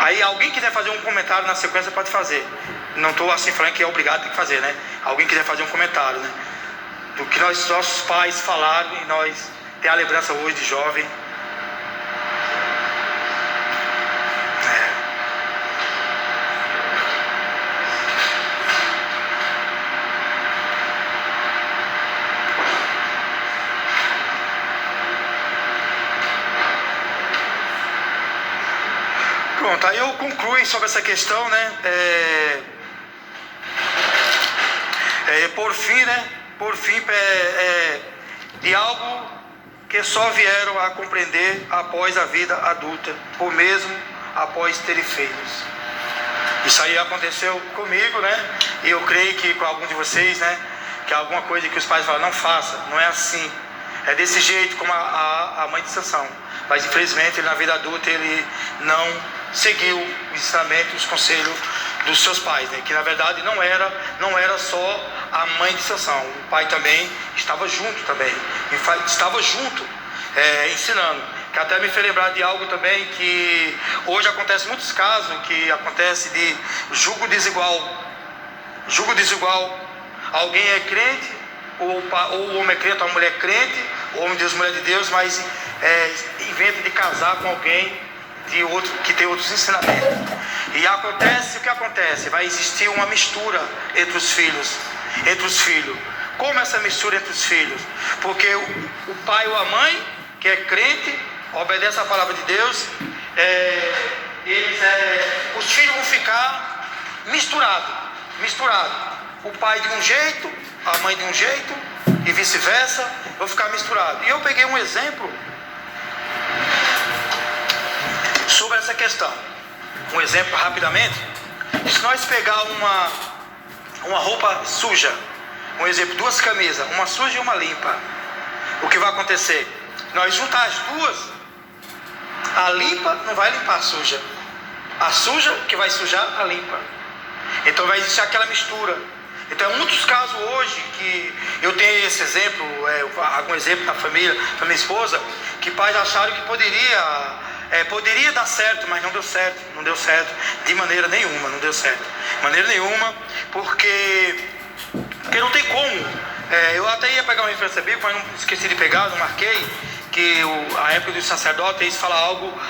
Aí alguém quiser fazer um comentário na sequência, pode fazer. Não estou assim falando que é obrigado, tem que fazer, né? Alguém quiser fazer um comentário, né? Do que nossos pais falaram e nós temos a lembrança hoje de jovem. Pronto, aí eu concluo sobre essa questão, né? Por fim, de algo que só vieram a compreender após a vida adulta, ou mesmo após terem filhos. Isso aí aconteceu comigo, né? E eu creio que com alguns de vocês, né? Que é alguma coisa que os pais falam, não faça, não é assim. É desse jeito como a mãe de Sansão. Mas infelizmente ele, na vida adulta ele não seguiu o ensinamento, os conselhos dos seus pais, né? Que na verdade não era só a mãe de Sansão, o pai também estava junto também, ensinando, que até me fez lembrar de algo também, que hoje acontece muitos casos, que acontece de julgo desigual. Julgo desigual. Alguém é crente, ou o homem é crente, ou a mulher é crente, homem de Deus, mulher de Deus, mas inventa de casar com alguém de outro, que tem outros ensinamentos. E acontece o que acontece? Vai existir uma mistura entre os filhos. Como essa mistura entre os filhos? Porque o pai ou a mãe, que é crente, obedece à palavra de Deus, os filhos vão ficar misturados. O pai de um jeito, a mãe de um jeito, e vice-versa, vão ficar misturados. E eu peguei um exemplo sobre essa questão. Um exemplo rapidamente. Se nós pegar uma roupa suja, um exemplo, 2 camisas, uma suja e uma limpa, o que vai acontecer? Nós juntar as duas, a limpa não vai limpar a suja que vai sujar a limpa. Então vai existir aquela mistura. Então, em muitos casos hoje, que eu tenho esse exemplo, algum exemplo da família, da minha esposa, que pais acharam que poderia dar certo, mas não deu certo, de maneira nenhuma, não deu certo, de maneira nenhuma, porque não tem como. Eu até ia pegar uma referência bíblica, mas não esqueci de pegar, não marquei, que a época dos sacerdotes, eles falam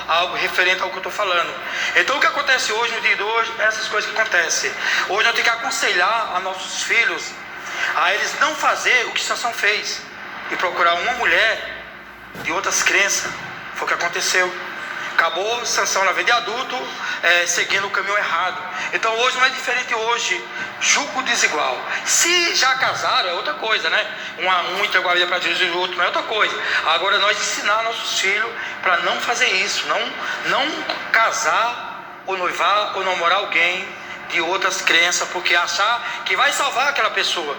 algo referente ao que eu estou falando. Então o que acontece hoje, no dia de hoje, essas coisas que acontecem. Hoje nós temos que aconselhar a nossos filhos a eles não fazer o que Sansão fez, e procurar uma mulher de outras crenças. Foi o que aconteceu. Acabou Sansão na vida de adulto, seguindo o caminho errado. Então hoje não é diferente hoje. Julgo desigual. Se já casaram é outra coisa, né? Um entregou a vida para Jesus e o outro não é outra coisa. Agora nós ensinar nossos filhos para não fazer isso, não casar ou noivar ou namorar alguém de outras crenças, porque achar que vai salvar aquela pessoa.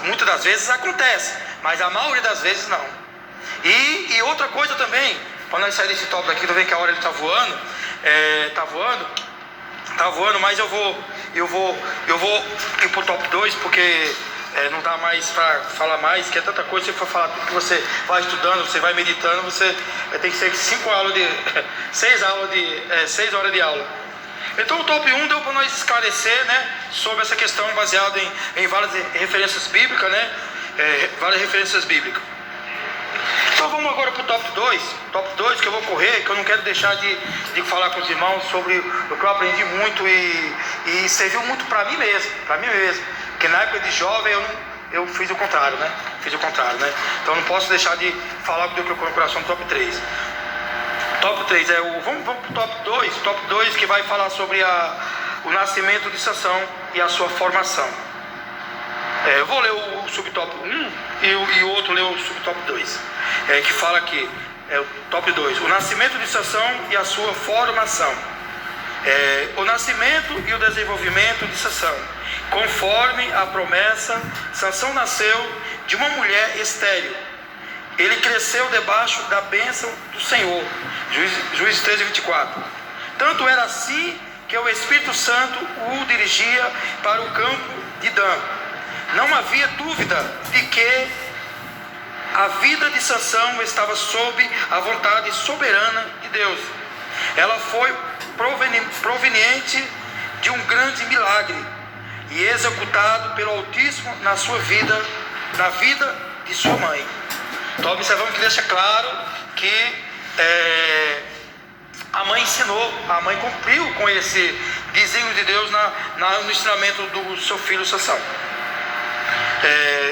Muitas das vezes acontece, mas a maioria das vezes não. E outra coisa também, para nós sair desse tópico aqui, tô vendo que a hora ele está voando, mas eu vou ir pro top 2, porque não dá mais para falar mais, que é tanta coisa. Se for falar tudo que você vai estudando, você vai meditando, você tem que ser 6 horas de aula. Então o top 1 deu para nós esclarecer, né, sobre essa questão, baseado em várias referências bíblicas, né, Então vamos agora para o top 2. Top 2 que eu vou correr, que eu não quero deixar de falar com os irmãos sobre o que eu aprendi muito e serviu muito para mim mesmo. Porque na época de jovem eu fiz o contrário, né? Então não posso deixar de falar do que eu coloquei no coração do top 3. Top 3 vamos para o top 2. Top 2 que vai falar sobre o nascimento de Sansão e a sua formação. Eu vou ler o subtop 1 e o outro lê o subtop 2. Que fala aqui, o top 2, o nascimento de Sansão e a sua formação. O nascimento e o desenvolvimento de Sansão. Conforme a promessa, Sansão nasceu de uma mulher estéril. Ele cresceu debaixo da bênção do Senhor. Juízes 13:24. Tanto era assim que o Espírito Santo o dirigia para o campo de Dan. Não havia dúvida de que a vida de Sansão estava sob a vontade soberana de Deus. Ela foi proveniente de um grande milagre e executado pelo Altíssimo na sua vida, na vida de sua mãe. Então observamos que deixa claro que a mãe ensinou, a mãe cumpriu com esse desígnio de Deus no ensinamento do seu filho Sansão.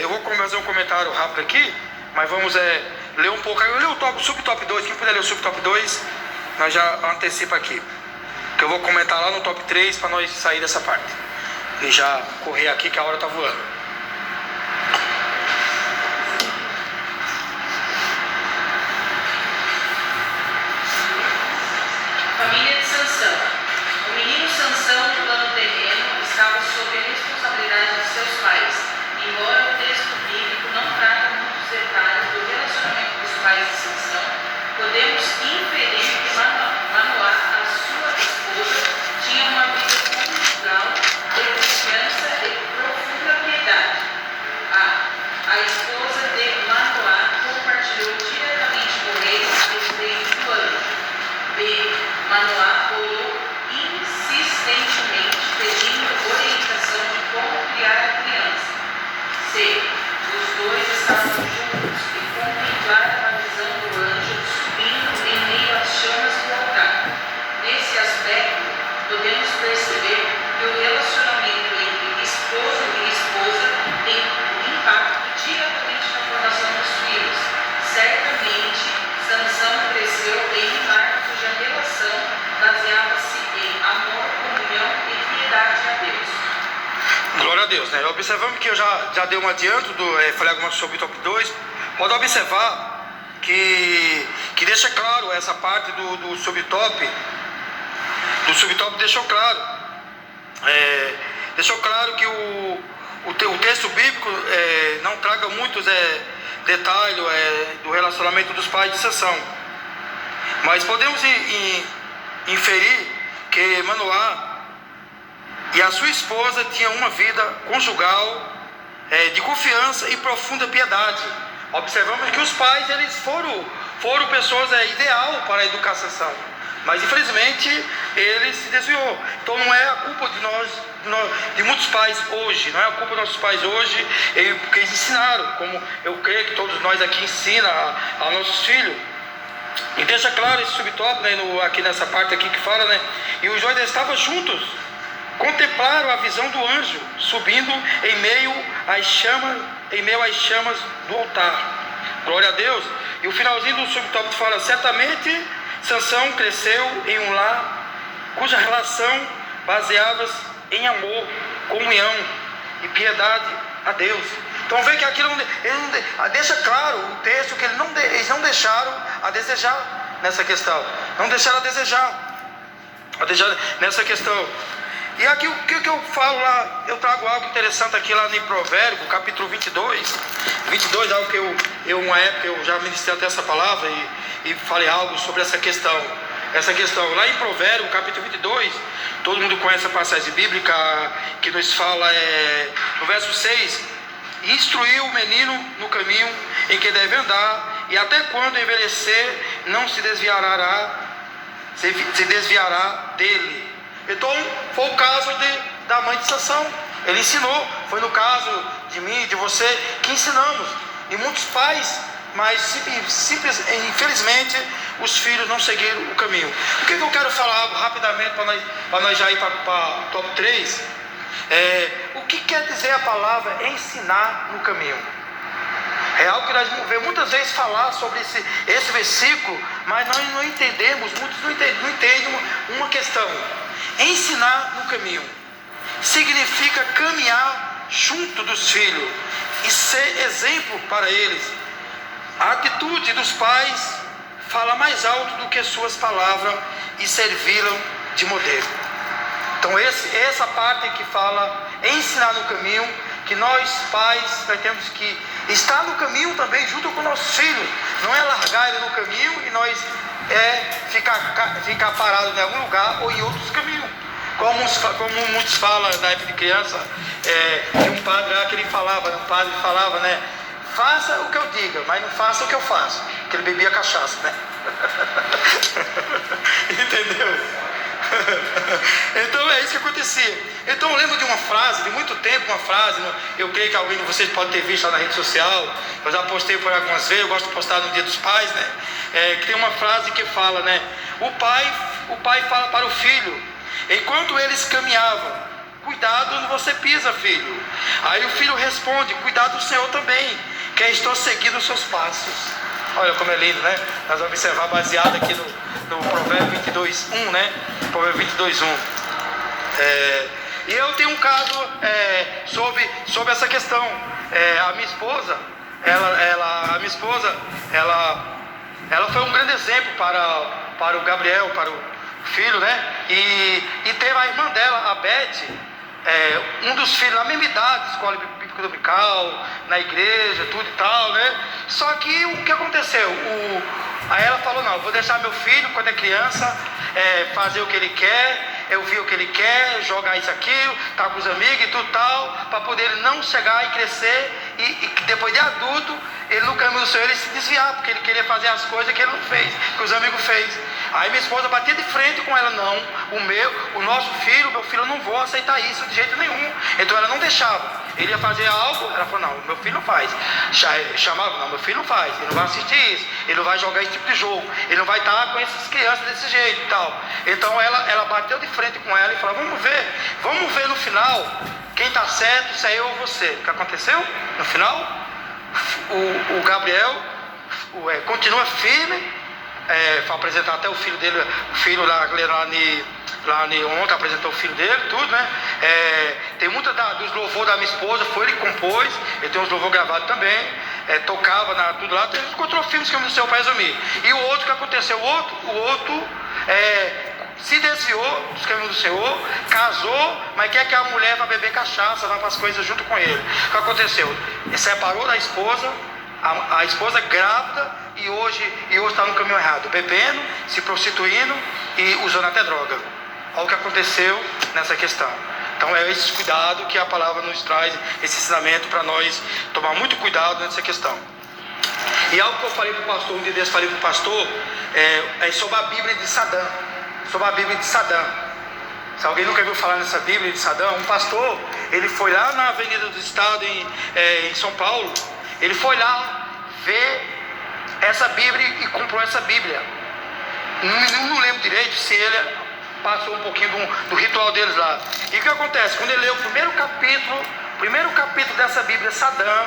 Eu vou fazer um comentário rápido aqui, mas vamos ler um pouco. Eu leio o subtop 2, quem puder ler o subtop 2, nós já antecipa aqui. Que eu vou comentar lá no top 3 para nós sair dessa parte. E já correr aqui que a hora está voando. Família de Sansão. O menino Sansão, do plano terreno, estava sob a responsabilidade de seus pais. Embora o texto bíblico não traga muitos detalhes do relacionamento dos pais de Sansão, podemos inferir que Manoá, a sua esposa, tinha uma vida conjugal de confiança e profunda piedade. Glória a Deus, né? Observamos que eu já dei um adianto, falei algumas sobre o top 2. Pode observar que deixa claro essa parte do subtop. Do subtop deixou claro. Deixou claro que o texto bíblico não traga muitos detalhes do relacionamento dos pais de sessão. Mas podemos inferir que Manoá e a sua esposa tinham uma vida conjugal de confiança e profunda piedade. Observamos que os pais eles foram pessoas ideal para a educação, mas infelizmente ele se desviou. Então não é a culpa de muitos pais hoje, não é a culpa dos nossos pais hoje, porque eles ensinaram, como eu creio que todos nós aqui ensinam aos nossos filhos. E deixa claro esse subtópico, né, aqui nessa parte aqui que fala, né? E os dois estavam juntos, contemplaram a visão do anjo subindo em meio às chamas do altar. Glória a Deus. E o finalzinho do subtópico fala: certamente Sansão cresceu em um lar cuja relação baseava-se em amor, comunhão e piedade a Deus. Então vê que aquilo deixa claro o texto que eles não deixaram a desejar nessa questão. Não deixaram a desejar nessa questão. E aqui o que eu falo lá, eu trago algo interessante aqui lá em Provérbio, capítulo 22, algo que uma época eu já ministrei até essa palavra e falei algo sobre essa questão. Lá em Provérbio, capítulo 22, todo mundo conhece a passagem bíblica que nos fala, no verso 6, instruiu o menino no caminho em que deve andar, e até quando envelhecer não se desviará dele. Então foi o caso da mãe de Sansão. Ele ensinou. Foi no caso de mim, de você, que ensinamos. E muitos pais, mas infelizmente os filhos não seguiram o caminho. O que eu quero falar algo rapidamente para nós já ir para o top 3? O que quer dizer a palavra ensinar no caminho? É algo que nós vemos muitas vezes falar sobre esse versículo, mas nós não entendemos, muitos não entendem uma questão. Ensinar no caminho significa caminhar junto dos filhos e ser exemplo para eles. A atitude dos pais fala mais alto do que suas palavras e servi-lo de modelo. Então essa parte que fala ensinar no caminho, que nós pais nós temos que estar no caminho também junto com nossos filhos. Não é largar ele no caminho e nós ficar parado em algum lugar ou em outros caminhos. Como muitos falam na época de criança, de um padre lá que ele falava, né? Faça o que eu diga, mas não faça o que eu faço. Porque ele bebia cachaça, né? Entendeu? Então é isso que acontecia. Então eu lembro de uma frase, de muito tempo, eu creio que alguém de vocês pode ter visto lá na rede social, eu já postei por algumas vezes, eu gosto de postar no Dia dos Pais, né? Que tem uma frase que fala, né? O pai fala para o filho, enquanto eles caminhavam: cuidado onde você pisa, filho. Aí o filho responde: cuidado o Senhor também, que estou seguindo os seus passos. Olha como é lindo, né? Nós vamos observar baseado aqui no Provérbio 22:1, né? Provérbio 22:1. E eu tenho um caso sobre essa questão. A minha esposa, ela foi um grande exemplo para o Gabriel, para o filho, né? E teve a irmã dela, a Beth, um dos filhos na mesma idade, escola bíblica dominical, na igreja, tudo e tal, né? Só que o que aconteceu? Aí ela falou: não, eu vou deixar meu filho, quando é criança, fazer o que ele quer, eu vi o que ele quer, jogar isso, aquilo, tá com os amigos e tudo tal, para poder ele não chegar e crescer, e depois de adulto, ele no caminho do Senhor, ele se desviar, porque ele queria fazer as coisas que ele não fez, que os amigos fez. Aí minha esposa batia de frente com ela: não, o nosso filho, meu filho, eu não vou aceitar isso de jeito nenhum. Então ela não deixava. Ele ia fazer algo, ela falou: não, meu filho não faz. Chamava: não, meu filho não faz, ele não vai assistir isso, ele não vai jogar esse tipo de jogo, ele não vai estar com essas crianças desse jeito e tal. Então ela bateu de frente com ela e falou: vamos ver no final quem está certo, se é eu ou você. O que aconteceu? No final, o Gabriel continua firme, para apresentar até o filho dele, o filho lá lá ontem apresentou o filho dele, tudo, né? Tem muita dos louvores da minha esposa, foi ele que compôs, ele tem uns louvores gravados também, tocava tudo lá, tem uns filmes que eu não sei para resumir. E o outro que aconteceu, o outro se desviou dos caminhos do Senhor, casou, mas quer que a mulher vá beber cachaça, vá para as coisas junto com ele. O que aconteceu? Ele separou da esposa, a esposa grávida, e hoje está no caminho errado, bebendo, se prostituindo e usando até droga. Olha o que aconteceu nessa questão. Então é esse cuidado que a palavra nos traz, esse ensinamento para nós tomar muito cuidado nessa questão. E algo que eu falei para o pastor, um dia desse falei para o pastor, é sobre a Bíblia de Sadam. Sobre a Bíblia de Sadam. Se alguém nunca viu falar nessa Bíblia de Sadam, um pastor, ele foi lá na Avenida do Estado em São Paulo, ele foi lá ver essa Bíblia e comprou essa Bíblia. Não lembro direito se ele passou um pouquinho do ritual deles lá. E o que acontece? Quando ele lê o primeiro capítulo dessa Bíblia, Sadam,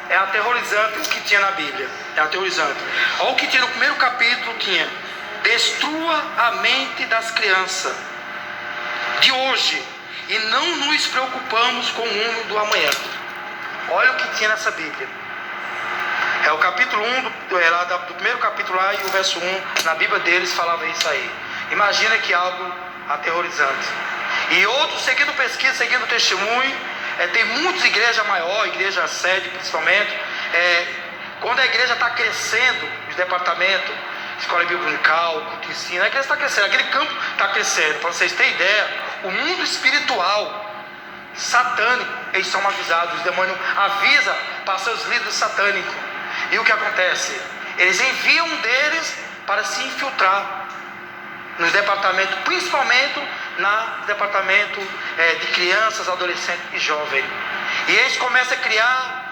é aterrorizante o que tinha na Bíblia. É aterrorizante. Olha o que tinha no primeiro capítulo, tinha: destrua a mente das crianças de hoje e não nos preocupamos com o mundo do amanhã. Olha o que tinha nessa Bíblia. É o capítulo 1 do primeiro capítulo lá, e o verso 1 na Bíblia deles falava isso aí. Imagina que algo aterrorizante. E outros, seguindo pesquisa, seguindo testemunho, tem muitas igrejas maiores, igreja sede principalmente, quando a igreja está crescendo, os departamentos, escola bíblica unical, culto de ensino, a igreja está crescendo, aquele campo está crescendo. Para vocês terem ideia, o mundo espiritual satânico, eles são avisados, os demônios avisam para seus líderes satânicos. E o que acontece? Eles enviam um deles para se infiltrar nos departamentos, principalmente no departamento de crianças, adolescentes e jovens. E eles começam a criar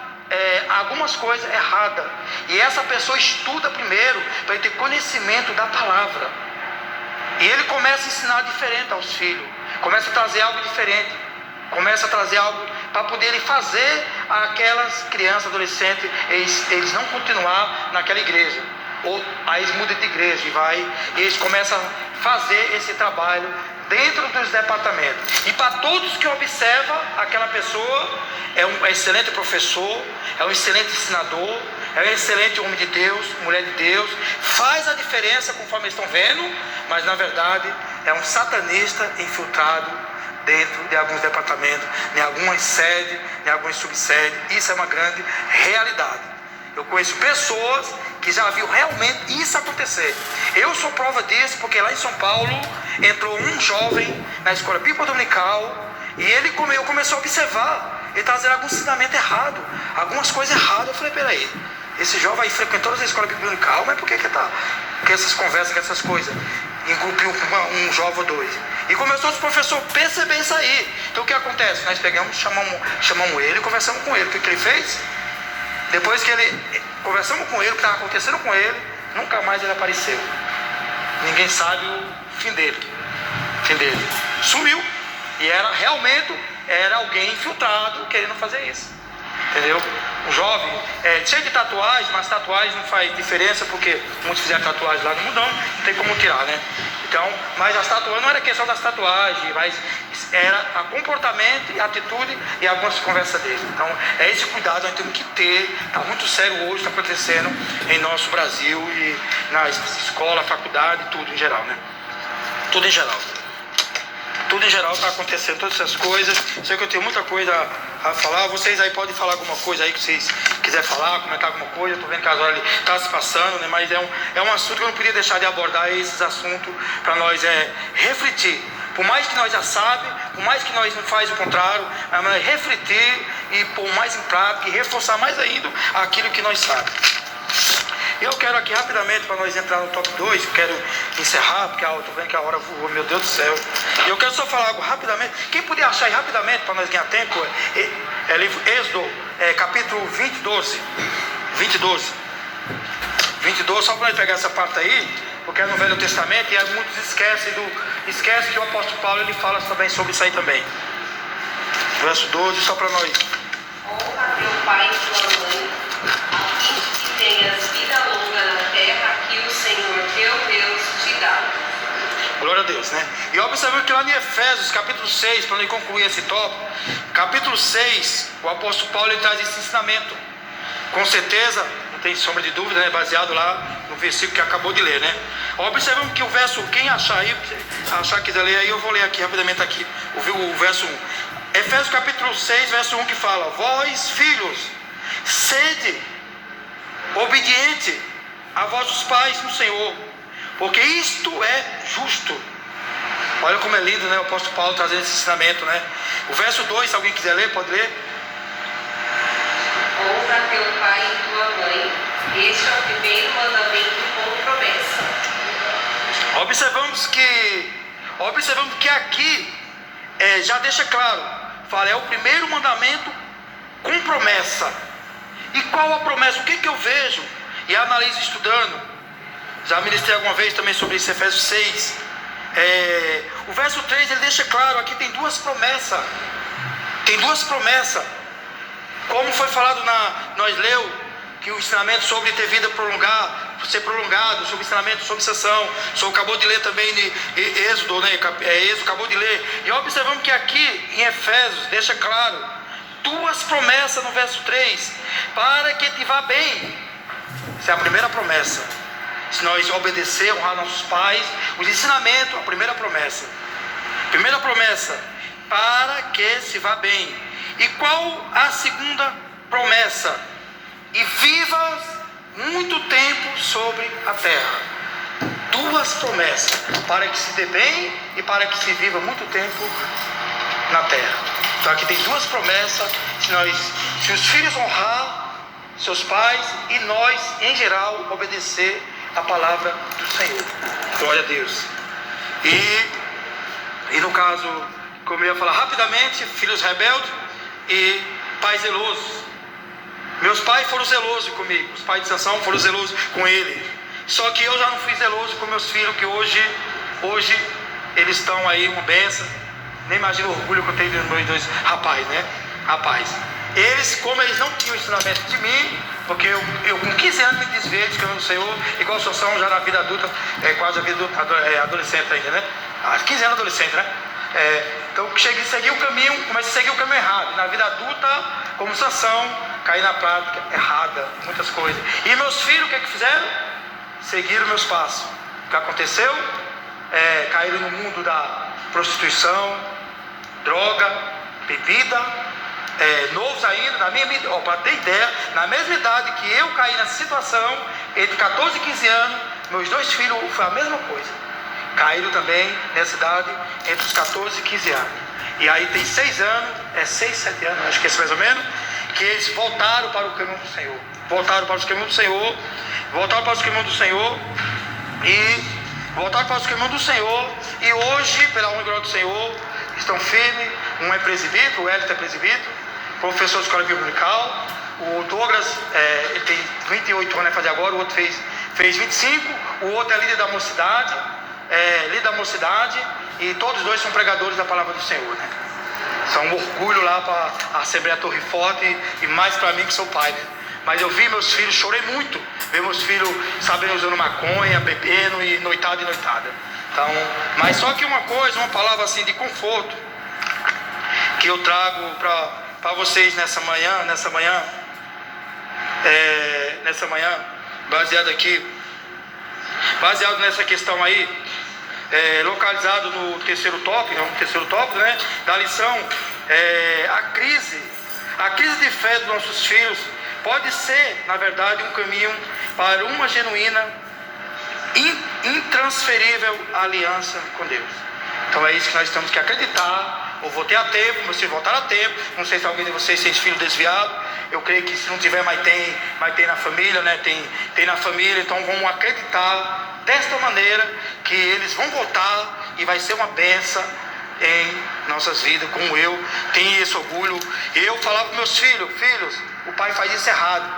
algumas coisas erradas. E essa pessoa estuda primeiro para ele ter conhecimento da palavra. E ele começa a ensinar diferente aos filhos. Começa a trazer algo diferente. Começa a trazer algo para poderem fazer aquelas crianças, adolescentes, eles não continuar naquela igreja. Ou aí eles mudam de igreja e eles começam a fazer esse trabalho dentro dos departamentos. E para todos que observam, aquela pessoa é um excelente professor, é um excelente ensinador, é um excelente homem de Deus, mulher de Deus, faz a diferença conforme eles estão vendo, mas na verdade é um satanista infiltrado dentro de alguns departamentos, em algumas sedes, em algumas subsedes. Isso é uma grande realidade. Eu conheço pessoas que já viram realmente isso acontecer. Eu sou prova disso, porque lá em São Paulo entrou um jovem na escola bíblica dominical e eu comecei a observar, ele trazendo algum ensinamento errado, algumas coisas erradas. Eu falei, peraí, esse jovem aí frequentou a escola bíblica dominical, mas por que está com essas conversas, com essas coisas? Engrupiu um jovem ou dois. E começou os professores a perceber isso aí. Então o que acontece? Nós pegamos, chamamos ele e conversamos com ele. O que ele fez? Depois que conversamos com ele, o que estava acontecendo com ele, nunca mais ele apareceu. Ninguém sabe o fim dele. Sumiu. E realmente era alguém infiltrado querendo fazer isso. Entendeu? Um jovem, cheio de tatuagem, mas tatuagem não faz diferença, porque muitos fizeram tatuagem lá no mundão, não tem como tirar, né? Então, mas as tatuagens não era questão das tatuagens, mas era a comportamento e atitude e algumas conversas dele. Então, é esse cuidado que nós temos que ter. Está muito sério hoje, está acontecendo em nosso Brasil e na escola, faculdade, tudo em geral, né? Tudo em geral. Tudo em geral está acontecendo, todas essas coisas. Sei que eu tenho muita coisa a falar. Vocês aí podem falar alguma coisa aí que vocês quiserem falar, comentar alguma coisa. Estou vendo que as horas está se passando, né? Mas é um assunto que eu não podia deixar de abordar, esses assuntos, para nós refletir. Por mais que nós já sabemos, por mais que nós não faz o contrário, mas refletir e pôr mais em prática e reforçar mais ainda aquilo que nós sabemos. Eu quero aqui rapidamente, para nós entrar no top 2, eu quero encerrar, porque eu estou vendo que a hora voou, meu Deus do céu. E eu quero só falar algo rapidamente. Quem puder achar aí rapidamente, para nós ganhar tempo, é livro Êxodo, capítulo 22, só para nós pegar essa parte aí, porque é no Velho Testamento, e muitos esquecem que o apóstolo Paulo ele fala também sobre isso aí também. Verso 12, só para nós. Honra teu pai e tua mãe, a fim que tenhas vida longa na terra que o Senhor teu Deus te dá. Glória a Deus, né? E observamos que lá em Efésios, capítulo 6, para concluir esse tópico, capítulo 6, o apóstolo Paulo ele traz esse ensinamento. Com certeza, não tem sombra de dúvida, né? Baseado lá no versículo que acabou de ler, né? Observamos que o verso, quem achar aí, quiser ler aí, eu vou ler aqui rapidamente aqui, o verso 1. Efésios capítulo 6, verso 1 que fala: vós, filhos, sede obediente a vossos pais no Senhor, porque isto é justo. Olha como é lindo, né? O apóstolo Paulo trazendo esse ensinamento, né? O verso 2, se alguém quiser ler, pode ler. Honra teu pai e tua mãe. Este é o primeiro mandamento com promessa. Observamos que aqui já deixa claro, fala, é o primeiro mandamento com promessa. E qual a promessa? O que eu vejo e analiso estudando? Já ministrei alguma vez também sobre isso, Efésios 6. O verso 3 ele deixa claro, aqui tem duas promessas. Tem duas promessas. Como foi falado nós leu que o ensinamento sobre ter vida ser prolongado, sobre o ensinamento sobre sessão, acabou de ler também em Êxodo, né? Êxodo acabou de ler. E observamos que aqui em Efésios deixa claro duas promessas no verso 3, para que te vá bem. Essa é a primeira promessa. Se nós obedecer, honrar nossos pais, os ensinamentos, a primeira promessa. Primeira promessa, para que se vá bem. E qual a segunda promessa? E vivas muito tempo sobre a terra. Duas promessas, para que se dê bem e para que se viva muito tempo na terra. Então aqui tem duas promessas. Se os filhos honrar seus pais e nós, em geral, obedecer a palavra do Senhor. Glória a Deus. E no caso, como eu ia falar rapidamente, filhos rebeldes e pais zelosos. Meus pais foram zelosos comigo, os pais de Sansão foram zelosos com ele. Só que eu já não fui zeloso com meus filhos, que hoje eles estão aí, uma benção. Nem imagino o orgulho que eu tenho dos meus dois rapazes, né? Eles, como eles não tinham ensinamento de mim, porque eu com 15 anos me desviei dos caminhos do Senhor, igual Sansão já na vida adulta, quase a vida adolescente ainda, né? 15 anos adolescente, né? Então comecei a seguir o caminho errado. Na vida adulta, como Sansão, caí na prática errada, muitas coisas. E meus filhos, o que fizeram? Seguiram meus passos. O que aconteceu? Caíram no mundo da prostituição, droga, bebida. Novos ainda, para ter ideia, na mesma idade que eu caí nessa situação, entre 14 e 15 anos, meus dois filhos foi a mesma coisa. Caíram também nessa idade, entre os 14 e 15 anos. E aí tem 6 anos, 6, 7 anos, acho que é mais ou menos, que eles voltaram para o caminho do Senhor. Voltaram para os caminhos do Senhor. E hoje, pela honra e glória do Senhor, estão firmes. Um é presbítero, o Hélio é presbítero, professor de escola biblical. O Douglas, ele tem 28 anos, vai fazer agora. O outro fez 25. O outro é líder da mocidade. E todos dois são pregadores da palavra do Senhor, né? São um orgulho lá para a Assembleia Torre Forte e mais para mim que sou pai, né? Mas eu vi meus filhos, chorei muito, ver meus filhos sabendo usando maconha, bebendo e noitada. Então, mas só que uma palavra assim de conforto que eu trago para vocês nessa manhã, baseado nessa questão aí, localizado no terceiro tópico, né, da lição, a crise de fé dos nossos filhos pode ser, na verdade, um caminho para uma genuína, intransferível aliança com Deus. Então é isso que nós temos que acreditar. Eu voltei a tempo, meus filhos voltaram a tempo. Não sei se alguém de vocês tem filho desviado. Eu creio que se não tiver, mas tem na família, né? Tem na família. Então vamos acreditar desta maneira que eles vão voltar e vai ser uma bênção em nossas vidas, como eu tenho esse orgulho. Eu falava para meus filhos, o pai faz isso errado,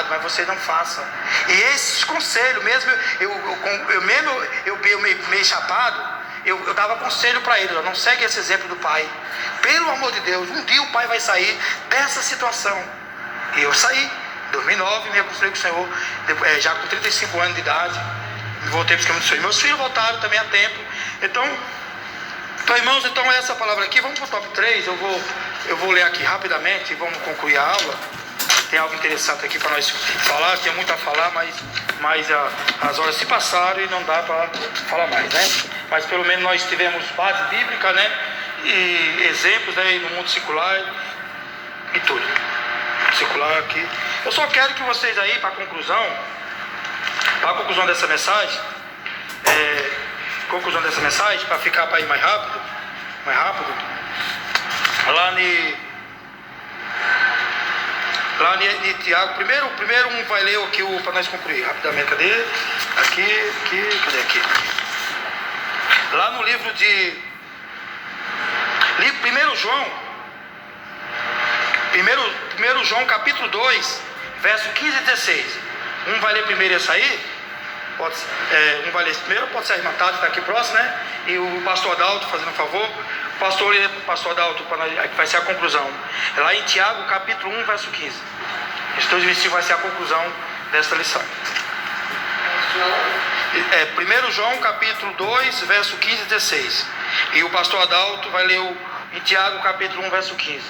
mas você não faça. E esses conselhos, mesmo eu meio chapado, eu dava conselho para eles: não segue esse exemplo do pai, pelo amor de Deus, um dia o pai vai sair dessa situação. E eu saí, em 2009, me aconselhei com o Senhor, já com 35 anos de idade, voltei para os caminhos do Senhor. Meus filhos voltaram também a tempo. Então, irmãos, então essa palavra aqui, vamos para o top 3. Eu vou ler aqui rapidamente e vamos concluir a aula. Tem algo interessante aqui para nós falar, tinha muito a falar, mas as horas se passaram e não dá para falar mais, né? Mas pelo menos nós tivemos base bíblica, né? E exemplos, né? No mundo secular e tudo. Secular aqui. Eu só quero que vocês aí, para a conclusão dessa mensagem, para ficar para ir mais rápido, lá em Tiago, primeiro um vai ler aqui para nós concluir rapidamente. Cadê? Cadê aqui? Lá no livro de 1 João capítulo 2, verso 15 e 16. Um vai ler primeiro esse aí, um vai ler primeiro, pode ser a irmã Tati, está aqui próximo, né? E o pastor Adalto, fazendo um favor. Pastor Adalto, vai ser a conclusão. É lá em Tiago, capítulo 1, verso 15. Esses dois versículos vai ser a conclusão desta lição. 1 João, capítulo 2, verso 15 e 16. E o pastor Adalto vai ler em Tiago, capítulo 1, verso 15.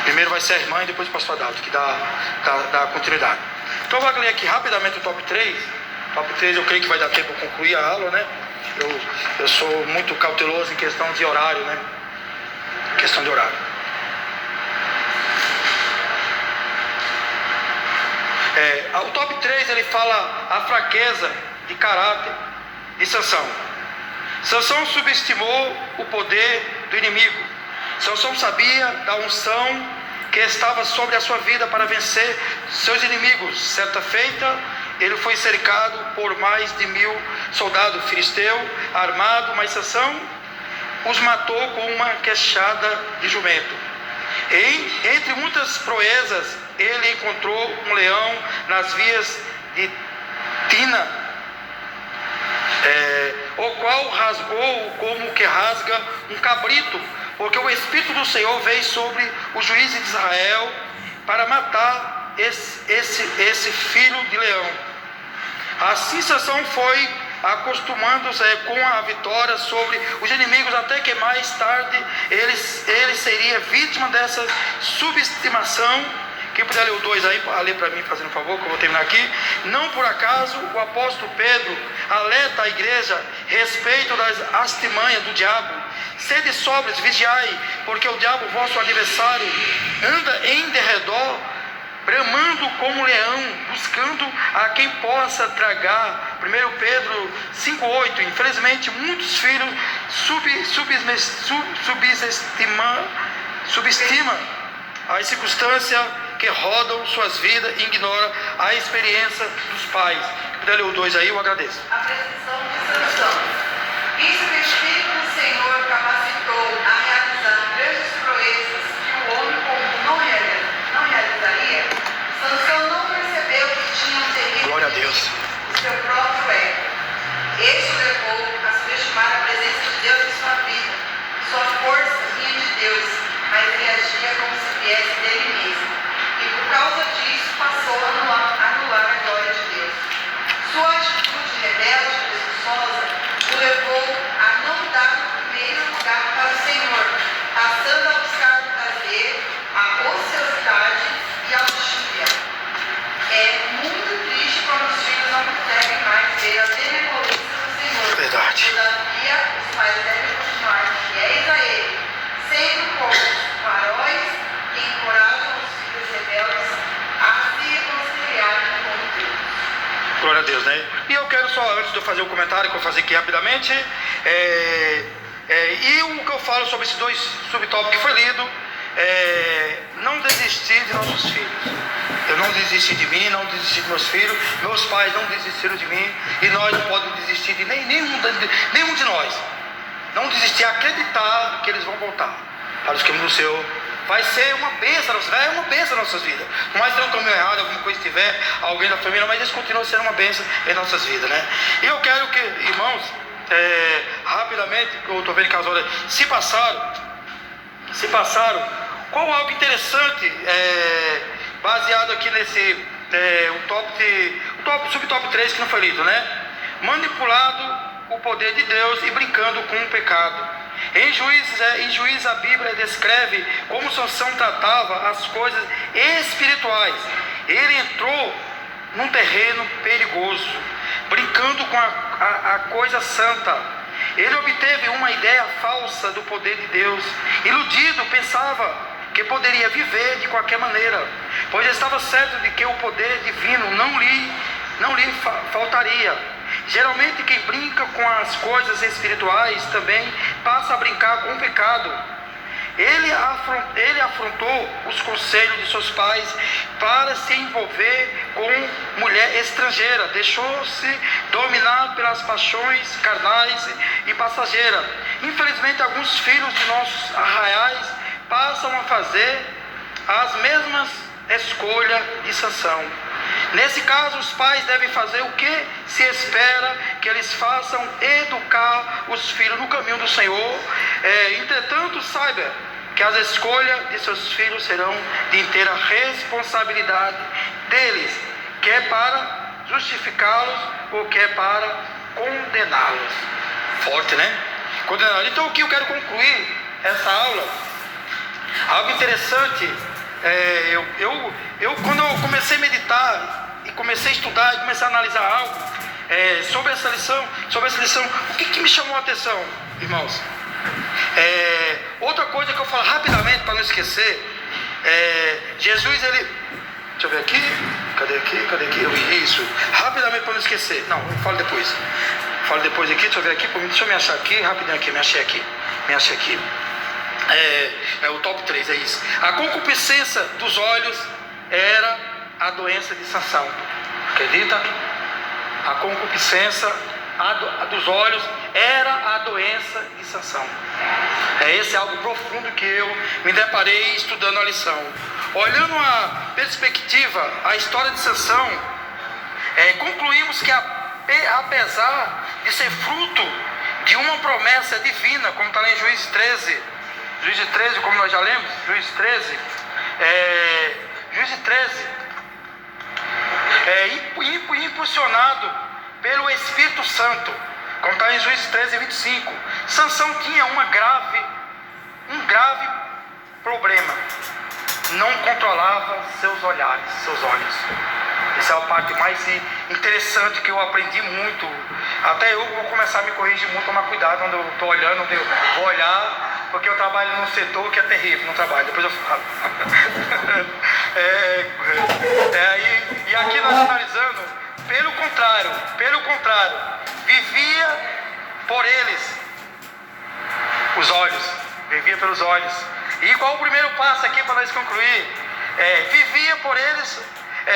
Primeiro vai ser a irmã e depois o pastor Adalto, que dá continuidade. Então eu vou ler aqui rapidamente o top 3. Top 3 eu creio que vai dar tempo para concluir a aula, né? Eu sou muito cauteloso em questão de horário, né? Questão de horário. O top 3 ele fala a fraqueza de caráter de Sansão. Sansão subestimou o poder do inimigo. Sansão sabia da unção que estava sobre a sua vida para vencer seus inimigos. Certa feita, ele foi cercado por mais de 1000 soldados filisteus armados, mas Sansão os matou com uma queixada de jumento. Entre muitas proezas, ele encontrou um leão nas vias de Tina, o qual rasgou como que rasga um cabrito, porque o Espírito do Senhor veio sobre os juízes de Israel para matar esse filho de leão. Assim Sansão foi acostumando-se com a vitória sobre os inimigos, até que mais tarde ele seria vítima dessa subestimação. Quem puder ler o 2 aí, ler para mim, fazendo um favor, que eu vou terminar aqui. Não por acaso o apóstolo Pedro alerta a igreja a respeito das artimanhas do diabo. Sede sóbrios, vigiai, porque o diabo, vosso adversário, anda em derredor, bramando como leão, buscando a quem possa tragar. 1 Pedro 5,8. Infelizmente, muitos filhos subestimam as circunstâncias que rodam suas vidas e ignoram a experiência dos pais. Se puder ler o 2 aí, eu agradeço. A precisão de Sansão. Isso que o Espírito do Senhor capacitou a realizar grandes proezas que o homem comum não realizaria, Sansão não percebeu que tinha um terrível Glória a Deus. O seu próprio ego. Este levou a subestimar a presença de Deus em sua vida. Sua força vinha de Deus, mas ele agia como se viesse dele mesmo. E por causa disso passou a anular a glória de Deus. Sua atitude rebelde e presunçosa o levou a não dar o primeiro lugar para o Senhor, passando a buscar o prazer, a ociosidade e a luxúria. É muito triste quando os filhos não conseguem mais ver a benevolência do Senhor. Verdade. Todavia, os pais devem continuar fiéis a Ele, sempre como faróis que encorajam os filhos rebeldes a se reconciliarem com Deus. Glória a Deus, né? E eu quero só, antes de eu fazer o comentário que eu vou fazer aqui rapidamente, e o que eu falo sobre esses dois subtópicos que foi lido, não desistir de nossos filhos. Eu não desisti de mim, não desisti de meus filhos, meus pais não desistiram de mim, e nós não podemos desistir de nenhum de nós. Não desistir, acreditar que eles vão voltar para os caminhos do Senhor. Vai ser uma bênção, é uma bênção nas nossas vidas. Por mais que não caminho errado, alguma coisa tiver, alguém da família, mas eles continuam sendo uma bênção em nossas vidas, né? E eu quero que, irmãos, rapidamente, que eu estou vendo que as horas se passaram, qual algo interessante, baseado aqui nesse, subtop 3 que não foi lido, né? manipulado o poder de Deus e brincando com o pecado. Em Juízes a Bíblia descreve como Sansão tratava as coisas espirituais. Ele entrou num terreno perigoso, brincando com a coisa santa. Ele obteve uma ideia falsa do poder de Deus. Iludido, pensava que poderia viver de qualquer maneira, pois estava certo de que o poder divino não lhe faltaria. Geralmente quem brinca com as coisas espirituais também passa a brincar com o pecado. Ele afrontou os conselhos de seus pais para se envolver com mulher estrangeira. Deixou-se dominar pelas paixões carnais e passageiras. Infelizmente, alguns filhos de nossos arraiais passam a fazer as mesmas escolhas de Sansão. Nesse caso, os pais devem fazer o que se espera que eles façam: educar os filhos no caminho do Senhor. Entretanto, saiba que as escolhas de seus filhos serão de inteira responsabilidade deles, quer para justificá-los ou quer para condená-los. Forte, né? Condená-los. Então, o que eu quero concluir essa aula, algo interessante. Quando eu comecei a meditar e comecei a estudar e comecei a analisar algo sobre essa lição, o que me chamou a atenção, irmãos? Outra coisa que eu falo rapidamente para não esquecer, Jesus, ele, deixa eu ver aqui, cadê aqui? Isso, rapidamente para não esquecer. Não, eu falo depois aqui, deixa eu ver aqui, deixa eu me achar aqui, rapidinho aqui, me achei aqui. É o top 3, é isso. A concupiscência dos olhos era a doença de Sansão. Acredita? A concupiscência dos olhos era a doença de Sansão. Esse é algo profundo que eu me deparei estudando a lição. Olhando a perspectiva, a história de Sansão, concluímos que apesar de ser fruto de uma promessa divina, como está lá em Juízes 13, como nós já lemos, Juízes 13, impulsionado pelo Espírito Santo, como está em Juízes 13, 25, Sansão tinha um grave problema: não controlava seus olhos. Essa é a parte mais interessante que eu aprendi muito. Até eu vou começar a me corrigir muito, tomar cuidado quando eu estou olhando, onde eu vou olhar, porque eu trabalho num setor que é terrível, não trabalho, depois eu falo. E aqui nós finalizando, pelo contrário, vivia por eles vivia pelos olhos. E qual o primeiro passo aqui para nós concluir? Vivia por eles.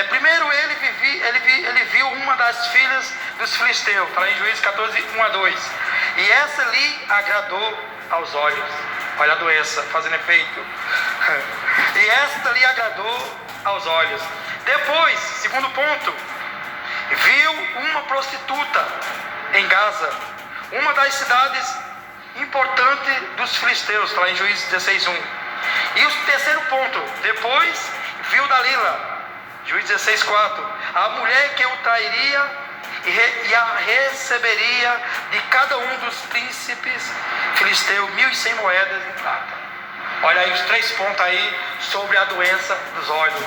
Primeiro ele viu uma das filhas dos filisteus, está lá em Juízes 14, 1 a 2. E essa lhe agradou aos olhos. Olha a doença fazendo efeito. E esta lhe agradou aos olhos. Depois, segundo ponto, viu uma prostituta em Gaza, uma das cidades importantes dos filisteus, está lá em Juízes 16, 1. E o terceiro ponto, depois viu Dalila, Juízes 16, 4, a mulher que o trairia e a receberia de cada um dos príncipes filisteus 1.100 moedas de prata. Olha aí os 3 pontos aí sobre a doença dos olhos.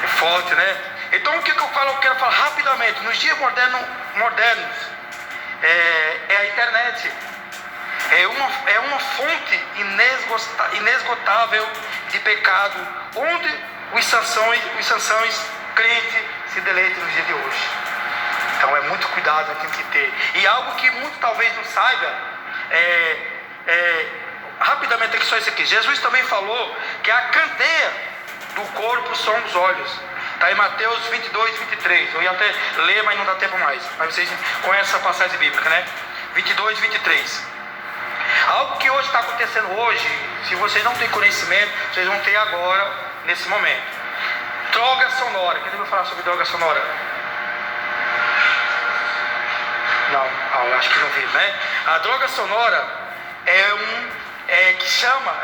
É forte, né? Então o que eu quero falar rapidamente. Nos dias modernos, é a internet. É uma fonte inesgotável de pecado, onde os Sansões crentes se deleitam nos dias de hoje. Então é muito cuidado que tem que ter. E algo que muito talvez não saiba, rapidamente aqui só isso aqui. Jesus também falou que a candeia do corpo são os olhos. Está em Mateus 22, 23. Eu ia até ler, mas não dá tempo mais. Mas vocês conhecem essa passagem bíblica, né? 22, 23. Algo que hoje está acontecendo hoje, se vocês não têm conhecimento, vocês vão ter agora, nesse momento. Droga sonora. Quem deve falar sobre droga sonora? Não, acho que não vi, né? A droga sonora que chama,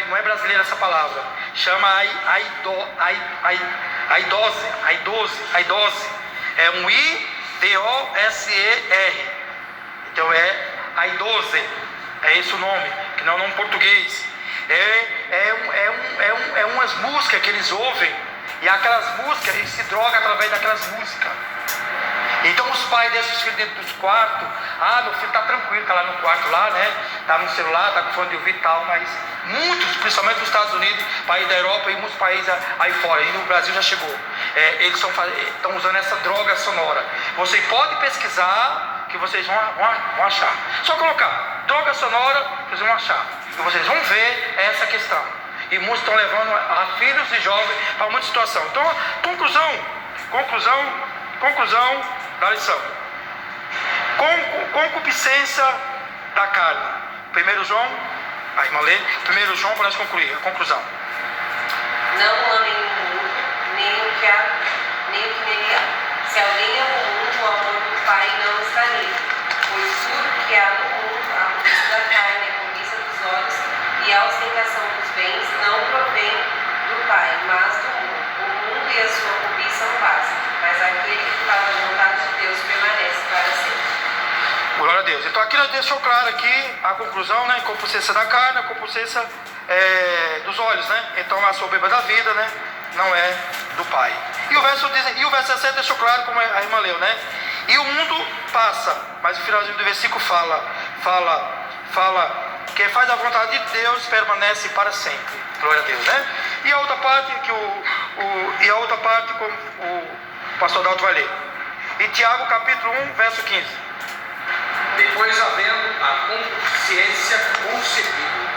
não é brasileira essa palavra, chama aidose. É um I D-O-S-E-R. Então a idose, é esse o nome, que não é um nome português. É umas músicas que eles ouvem, e aquelas músicas, eles se drogam através daquelas músicas. Então os pais deixam os filhos dentro dos quartos. Meu filho está tranquilo, está lá no quarto lá, né? Está no celular, está com fone de ouvido e tal, mas muitos, principalmente nos Estados Unidos, países da Europa e muitos países aí fora, e no Brasil já chegou. Eles estão usando essa droga sonora. Você pode pesquisar que vocês vão achar. Só colocar droga sonora, vocês vão achar. E vocês vão ver essa questão. E muitos estão levando a filhos e jovens para muita situação. Então, conclusão da lição. Concupiscência da carne. 1 João, a irmã lê, 1 João para nós concluir, a conclusão. Não amem o mundo, nem o que nele há. Se alguém ama o mundo, o amor do Pai não está nele. Pois tudo que há no mundo, a cobiça da carne, a cobiça dos olhos e a ostentação dos bens, não provém do Pai, mas do mundo. O mundo e a sua cobiça são passam, mas aquele que faz a vontade de Deus permanece para sempre. Glória a Deus. Então aqui nós deixou claro aqui a conclusão, né? Concupiscência da carne, a concupiscência dos olhos, né? Então a soberba da vida, né? Não é do Pai. E o verso 17 deixou claro, como a irmã leu, né? E o mundo passa, mas o finalzinho do versículo fala que faz a vontade de Deus permanece para sempre. Glória a Deus, né? E a outra parte como o pastor Dalton vai ler. E Tiago capítulo 1, verso 15. Depois, havendo a consciência concebido,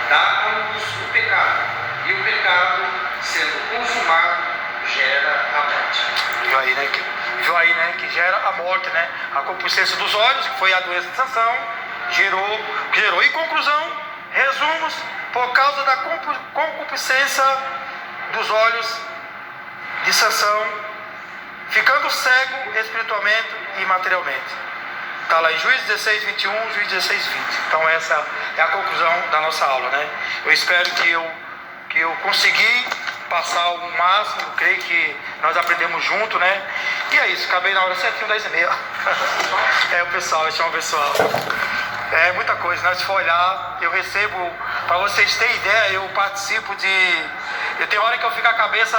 dá-nos o pecado, e o pecado, sendo consumado, gera a morte. Viu aí, né? Que gera a morte, né? A concupiscência dos olhos, que foi a doença de Sansão, gerou. E conclusão, resumos, por causa da concupiscência dos olhos de Sansão, ficando cego espiritualmente e materialmente. Está lá em Juízes 16, 21, Juízes 16, 20. Então essa é a conclusão da nossa aula, né? Eu espero que eu consegui passar o máximo, eu creio que nós aprendemos junto, né? E é isso, acabei na hora certinho, 10h30. O pessoal, chama o pessoal. É muita coisa, né? Se for olhar, eu recebo, para vocês terem ideia, eu participo de... Eu tenho hora que eu fico a cabeça...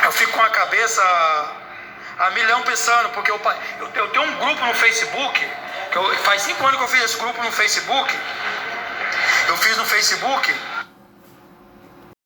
Eu fico com a cabeça a milhão pensando, porque eu tenho um grupo no Facebook, faz 5 anos que eu fiz esse grupo no Facebook. Eu fiz no Facebook